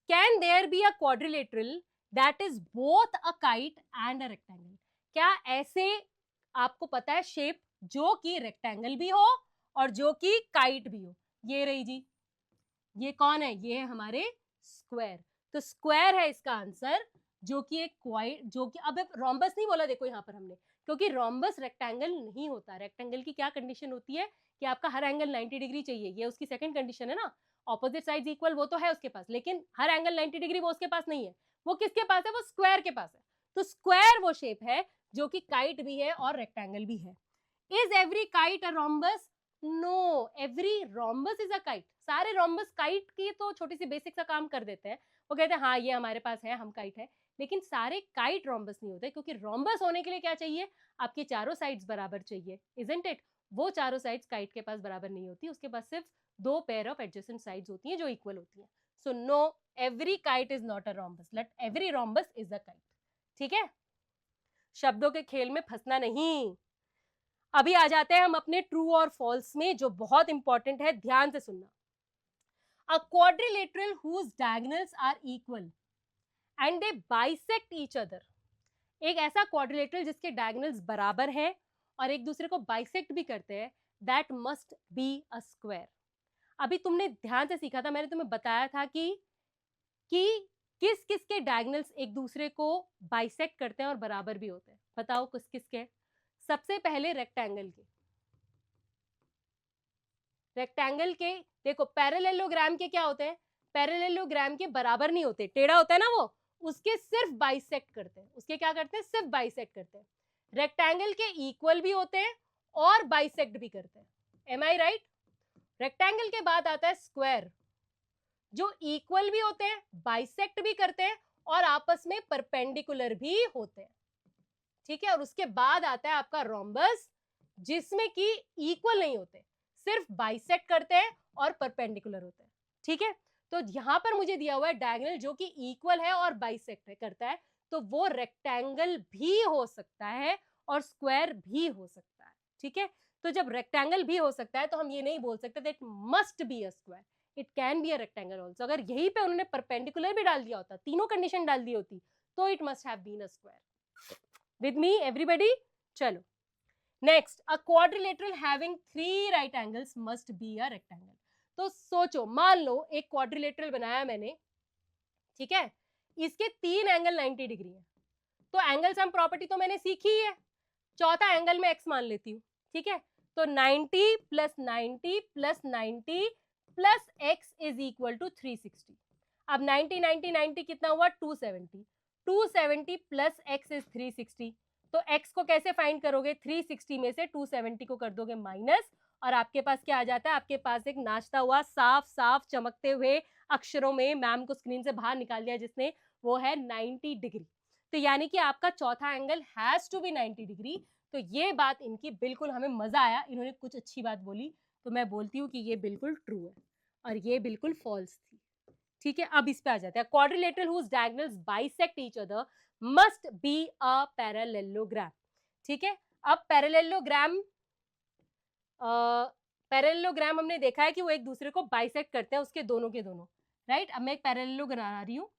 can there be a quadrilateral that is both a kite and a rectangle? क्या ऐसे आपको पता है शेप जो कि रेक्टेंगल भी हो और जो कि काइट भी हो? ये रही जी, ये कौन है? ये है हमारे स्क्वायर। तो स्क्वायर है इसका आंसर, जो कि एक क्वाइट, जो कि अब रोम्बस नहीं बोला देखो यहाँ पर हमने, क्योंकि रोम्बस रेक्टेंगल नहीं होता। रेक्टेंगल की क्या कंडीशन होती है कि आपका हर एंगल 90 डिग्री चाहिए, ये उसकी सेकंड कंडीशन है ना। ऑपोजिट साइड्स इक्वल वो तो है उसके पास, लेकिन हर एंगल 90 डिग्री वो उसके पास नहीं है। वो किसके पास है? वो स्क्वायर के पास है। तो स्क्वायर वो शेप है जो कि काइट भी है और रेक्टेंगल भी है। Is every kite a rhombus? No, every rhombus is a kite. सारे रोम्बस काइट की तो छोटी सी बेसिक सा काम कर देते हैं, वो कहते हैं हाँ ये हमारे पास है, हम काइट है, लेकिन सारे काइट रोम्बस नहीं होते, क्योंकि रोम्बस होने के लिए क्या चाहिए? आपकी चारों साइड्स बराबर चाहिए, इजंट इट? वो चारों साइड्स काइट के पास बराबर नहीं होती, उसके पास सिर्फ दो पेयर ऑफ एडजेसेंट साइड्स होती हैं जो इक्वल होती हैं। So no, every kite is not a rhombus, let every rhombus is a kite. ठीक है, शब्दों के खेल में फंसना नहीं। अभी आ जाते हैं हम अपने ट्रू और फॉल्स में, जो बहुत इंपॉर्टेंट है, ध्यान से सुनना। A quadrilateral whose diagonals are equal and they bisect each other. एक ऐसा क्वाड्रिलेटरल जिसके डायगोनल्स बराबर हैं और एक दूसरे को बाइसेक्ट भी करते हैं, that must be a square. अभी तुमने ध्यान से सीखा था, मैंने तुम्हें बताया था कि किस किस के डायगोनल्स एक दूसरे को बाइसेक्ट करते हैं और बराबर भी होते हैं। बताओ किस किस के? सबसे पहले रेक्टेंगल के। रेक्टेंगल के देखो, पैरेललोग्राम के क्या होते हैं? पैरेललोग्राम के बराबर नहीं होते, टेढ़ा होता है ना वो, उसके सिर्फ बाइसेक्ट करते हैं। उसके क्या करते हैं? सिर्फ बाइसेक्ट करते हैं। रेक्टेंगल के इक्वल भी होते हैं और बाइसेक्ट भी करते हैं। एम आई राइट? रेक्टेंगल के बाद आता है स्क्वायर, जो इक्वल भी होते हैं, बाइसेक्ट भी करते हैं और आपस में परपेंडिकुलर भी होते हैं। ठीक है, और उसके बाद आता है आपका रोम्बस, जिसमें कि इक्वल नहीं होते, सिर्फ बाइसेक्ट करते हैं और परपेंडिकुलर होते हैं। ठीक है, तो यहां पर मुझे दिया हुआ है डायगोनल जो कि इक्वल है और बाइसेक्ट करता है, तो वो रेक्टेंगल भी हो सकता है और स्क्वायर भी हो सकता है। ठीक है, तो जब रेक्टेंगल भी हो सकता है तो हम ये नहीं बोल सकते that must be a square, it can be a rectangle also. अगर यहीं पे उन्होंने परपेंडिकुलर भी डाल दिया होता, तीनों कंडीशन डाल दी होती, तो it must have been a square. With me everybody? चलो next, a quadrilateral having 3 right angles must be a rectangle. तो सोचो, मान लो एक क्वाड्रिलेटरल बनाया मैंने, ठीक है, इसके 3 एंगल 90 डिग्री है, तो एंगल सम प्रॉपर्टी तो मैंने सीखी ही है, चौथा एंगल में एक्स मान लेती हूँ। ठीक है, तो 90 plus 90 plus 90 plus x is equal to 360। अब 90 90 90 कितना हुआ? 270। 270 प्लस एक्स इज 360। तो एक्स को कैसे फाइंड करोगे? 360 में से 270 को कर दोगे माइनस, और आपके पास क्या आ जाता है? आपके पास एक नाचता हुआ साफ साफ चमकते हुए अक्षरों में मैम को स्क्रीन से बाहर निकाल दिया जिसने, वो है 90 डिग्री। तो यानी कि आपका चौथा angle has to be 90 degree. तो ये बात इनकी बिल्कुल हमें मजा आया, इन्होंने कुछ अच्छी बात बोली, तो मैं बोलती हूँ कि ये बिल्कुल ट्रू है और ये बिल्कुल फॉल्स थी। ठीक है, अब इस पे आ जाते हैं। Quadrilateral whose diagonals bisect each other must be a parallelogram. ठीक है, अब पैरेललोग्राम हमने देखा है कि वो एक दूसरे को बाइसेक्ट करते हैं, उसके दोनों के दोनों, राइट। अब मैं एक पैरेललोग्राम बना रही हूँ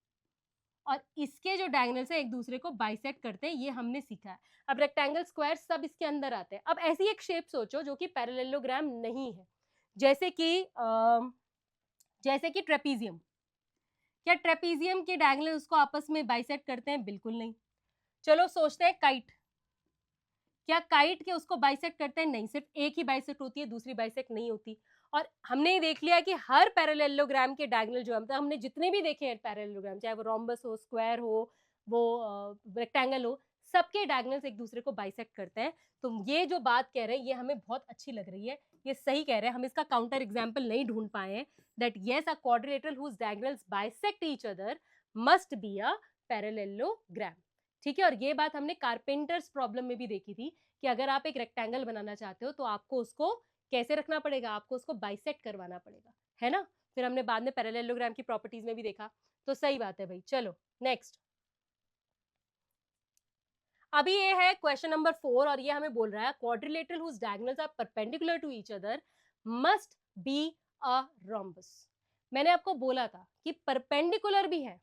और इसके जो डायगोनल्स है एक दूसरे को बाइसेक्ट करते हैं, ये हमने सीखा है। अब रेक्टेंगल, स्क्वायर सब इसके अंदर आते हैं। अब ऐसी एक शेप सोचो जो कि पैरेललोग्राम नहीं है, जैसे कि ट्रेपीजियम। क्या ट्रेपीजियम के डायगोनल उसको आपस में बाइसेक्ट करते हैं? बिल्कुल नहीं। चलो सोचते हैं काइट, क्या काइट के उसको बाइसेक्ट करते हैं? नहीं, सिर्फ एक ही बाइसेक्ट होती है, दूसरी बाइसेक्ट नहीं होती। और हमने ये देख लिया कि हर पैरेललोग्राम के डायगोनल जो मतलब हमने जितने भी देखे हैं पैरेललोग्राम, चाहे वो रोम्बस हो, स्क्वायर हो, वो रेक्टेंगल हो, सबके डायगोनल्स एक दूसरे को बाइसेक्ट करते हैं। तो ये जो बात कह रहे हैं ये हमें बहुत अच्छी लग रही है, ये सही कह रहे हैं। हम इसका काउंटर एग्जाम्पल नहीं ढूंढ पाए हैं। That yes, a quadrilateral whose diagonals bisect each other must be a parallelogram. ठीक है, और ये बात हमने कारपेंटर्स प्रॉब्लम में भी देखी थी कि अगर आप एक रेक्टेंगल बनाना चाहते हो तो आपको उसको कैसे रखना पड़ेगा, आपको उसको बाइसेक्ट करवाना पड़ेगा, है ना। फिर हमने बाद में पैरेललोग्राम की प्रॉपर्टीज में भी देखा, तो सही बात है भाई। चलो नेक्स्ट, अभी ये है क्वेश्चन नंबर 4 और ये हमें बोल रहा है quadrilateral whose diagonals are perpendicular to each other must be a rhombus. मैंने आपको बोला था कि परपेंडिकुलर भी है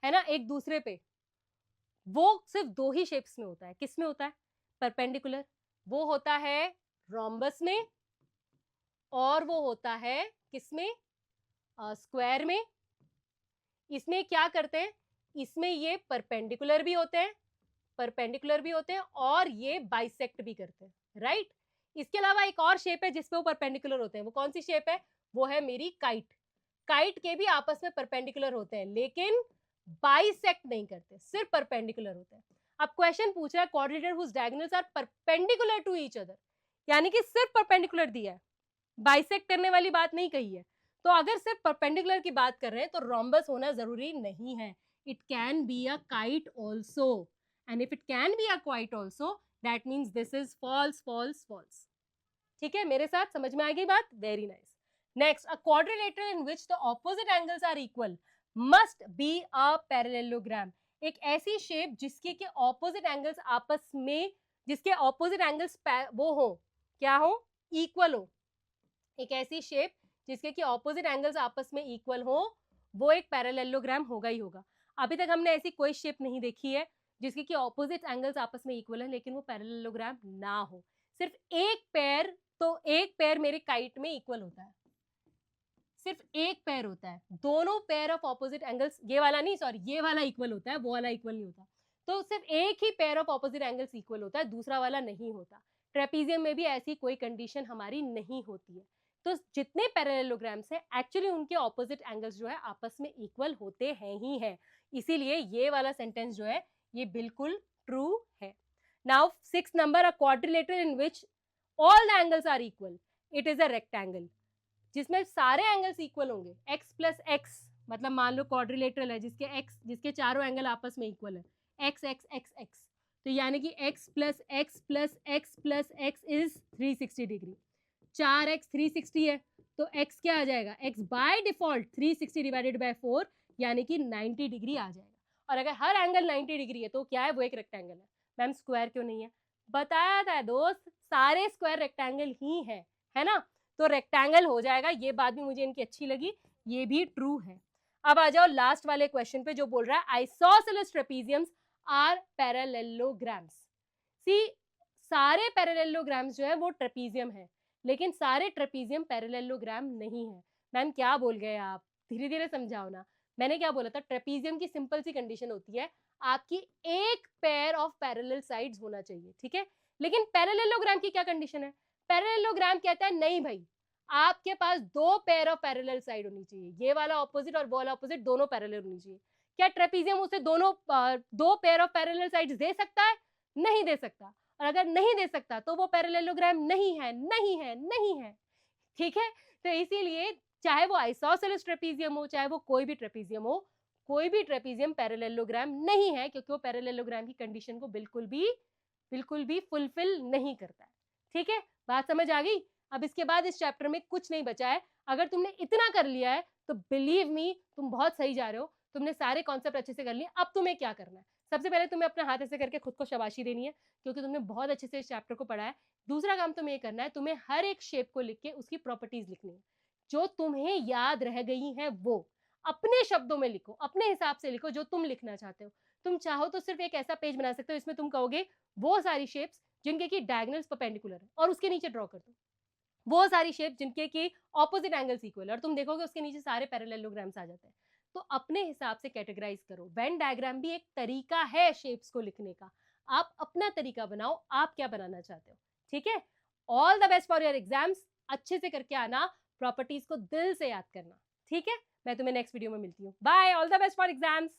ना एक दूसरे पे, वो सिर्फ दो ही शेप्स में होता है। किस में होता है परपेंडिकुलर? वो होता है रोम्बस में, और वो होता है किसमें? स्क्वायर में। इसमें क्या करते हैं, इसमें ये परपेंडिकुलर भी होते हैं, और ये बाइसेक्ट भी करते हैं, राइट। इसके अलावा एक और शेप है जिसपे वो परपेंडिकुलर होते हैं। वो कौन सी शेप है? वो है मेरी काइट। काइट के भी आपस में परपेंडिकुलर होते हैं लेकिन बाइसेक्ट नहीं करते, सिर्फ परपेंडिकुलर होते हैं। अब क्वेश्चन पूछ रहा है quadrilateral whose diagonals are perpendicular to each other, यानी कि सिर्फ परपेंडिकुलर दिया है, बाइसेक्ट करने वाली बात नहीं कही है। तो अगर सिर्फ परपेंडिकुलर की बात कर रहे हैं तो रोम्बस होना जरूरी नहीं है। It can be a kite also, and if it can be a kite also that means this is false false false. ठीक है, मेरे साथ समझ में आ गई बात? Very nice. Next, a quadrilateral in which the opposite angles are equal must be a parallelogram. एक ऐसी शेप जिसके के ऑपोजिट एंगल्स आपस में, जिसके ऑपोजिट एंगल्स वो हो, क्या हो? इक्वल हो। एक ऐसी शेप जिसके कि ऑपोजिट एंगल्स आपस में इक्वल हो, वो एक पैरेललोग्राम होगा ही होगा। अभी तक हमने ऐसी कोई शेप नहीं देखी है जिसके कि ऑपोजिट एंगल्स आपस में इक्वल है लेकिन वो पैरेललोग्राम ना हो। सिर्फ एक पेयर, तो एक पेयर मेरे काइट में इक्वल होता है, सिर्फ एक पेयर होता है। दोनों पेयर ऑफ ऑपोजिट एंगल्स, ये वाला नहीं, सॉरी, ये वाला इक्वल होता है, वो वाला इक्वल नहीं होता। तो सिर्फ एक ही pair of opposite angles equal होता है, दूसरा वाला नहीं होता। ट्रेपीजियम में भी ऐसी कोई कंडीशन हमारी नहीं होती है। तो जितने पैरेललोग्राम्स हैं एक्चुअली उनके ऑपोजिट एंगल्स जो है आपस में इक्वल होते हैं ही हैं। इसीलिए ये वाला सेंटेंस जो है ये बिल्कुल ट्रू है। Now 6 number, a quadrilateral in which all the angles are equal, it is a rectangle. जिसमें सारे एंगल्स इक्वल होंगे, x प्लस एक्स, मतलब मान लो क्वाड्रिलेटरल है जिसके चारों एंगल आपस में इक्वल है, x x x x, तो यानी कि x plus x plus x plus x is 360 degree. 4x 360 है तो x क्या आ जाएगा? x by default 360 divided by 4 यानी कि 90 डिग्री आ जाएगा। और अगर हर एंगल 90 डिग्री है तो क्या है? वो एक रेक्टेंगल है। मैम स्क्वायर क्यों नहीं है? बताया था दोस्त, सारे स्क्वायर रेक्टेंगल ही है ना। तो रेक्टेंगल हो जाएगा, ये बात भी मुझे इनकी अच्छी लगी, ये भी ट्रू है। अब आ जाओ लास्ट वाले क्वेश्चन पे जो बोल रहा है आइसोसेलेस ट्रेपीजियम्स आर पैरेललोग्राम्स। सी, सारे पैरेललोग्राम्स जो है वो ट्रेपीजियम है लेकिन सारे ट्रेपीजियम पैरेललोग्राम नहीं है। मैम क्या बोल गए आप? धीरे धीरे समझाओ ना। मैंने क्या बोला था? ट्रेपीजियम की सिंपल सी कंडीशन होती है आपकी एक पेयर ऑफ पैरेलल साइड्स होना चाहिए, ठीक है। लेकिन पैरेललोग्राम की क्या कंडीशन है? पैरेललोग्राम कहता है नहीं भाई, आपके पास दो पेयर ऑफ पैरेलल साइड होनी चाहिए, ये वाला ऑपोजिट और वो वाला ऑपोजिट दोनों पैरेलल होनी चाहिए। क्या ट्रेपीजियम उसे दोनों दो पेयर ऑफ पैरेलल साइड्स दे सकता है? नहीं दे सकता। और अगर नहीं दे सकता तो वो पैरेललोग्राम नहीं है, नहीं है, नहीं है, ठीक है। तो इसीलिए चाहे वो आइसोसेलेस ट्रेपीजियम हो, चाहे वो कोई भी ट्रेपीजियम हो, कोई भी ट्रेपीजियम पैरेललोग्राम नहीं है क्योंकि वो पैरेललोग्राम की कंडीशन को बिल्कुल भी फुलफिल नहीं करता है। ठीक है, बात समझ आ गई? अब इसके बाद इस चैप्टर में कुछ नहीं बचा है। अगर तुमने इतना कर लिया है तो बिलीव मी तुम बहुत सही जा रहे हो, तुमने सारे कॉन्सेप्ट अच्छे से कर लिए। अब तुम्हें क्या करना है? सबसे पहले तुम्हें अपना हाथ ऐसे करके खुद को शाबाशी देनी है, क्योंकि तुमने बहुत अच्छे से इस चैप्टर को पढ़ा है। दूसरा काम तुम्हें ये करना है, तुम्हें हर एक शेप को लिख के उसकी प्रॉपर्टीज लिखनी है, जो तुम्हें याद रह गई हैं वो अपने शब्दों में लिखो, अपने हिसाब से लिखो जो तुम लिखना चाहते हो। तुम चाहो तो सिर्फ एक ऐसा पेज बना सकते हो इसमें तुम कहोगे वो सारी शेप्स जिनके की डायगोनल्स परपेंडिकुलर है, और उसके नीचे ड्रॉ कर दो वो सारी शेप जिनके की ऑपोजिट एंगल्स इक्वल है, और तुम देखोगे उसके नीचे सारे पैरेललोग्राम्स आ जाते हैं। तो अपने हिसाब से कैटेगराइज करो। वेन डायग्राम भी एक तरीका है शेप्स को लिखने का, आप अपना तरीका बनाओ, आप क्या बनाना चाहते हो। ठीक है, all the best for your exams, अच्छे से करके आना, प्रॉपर्टीज को दिल से याद करना। ठीक है, मैं तुम्हें नेक्स्ट वीडियो में मिलती हूँ। Bye, all the best for exams.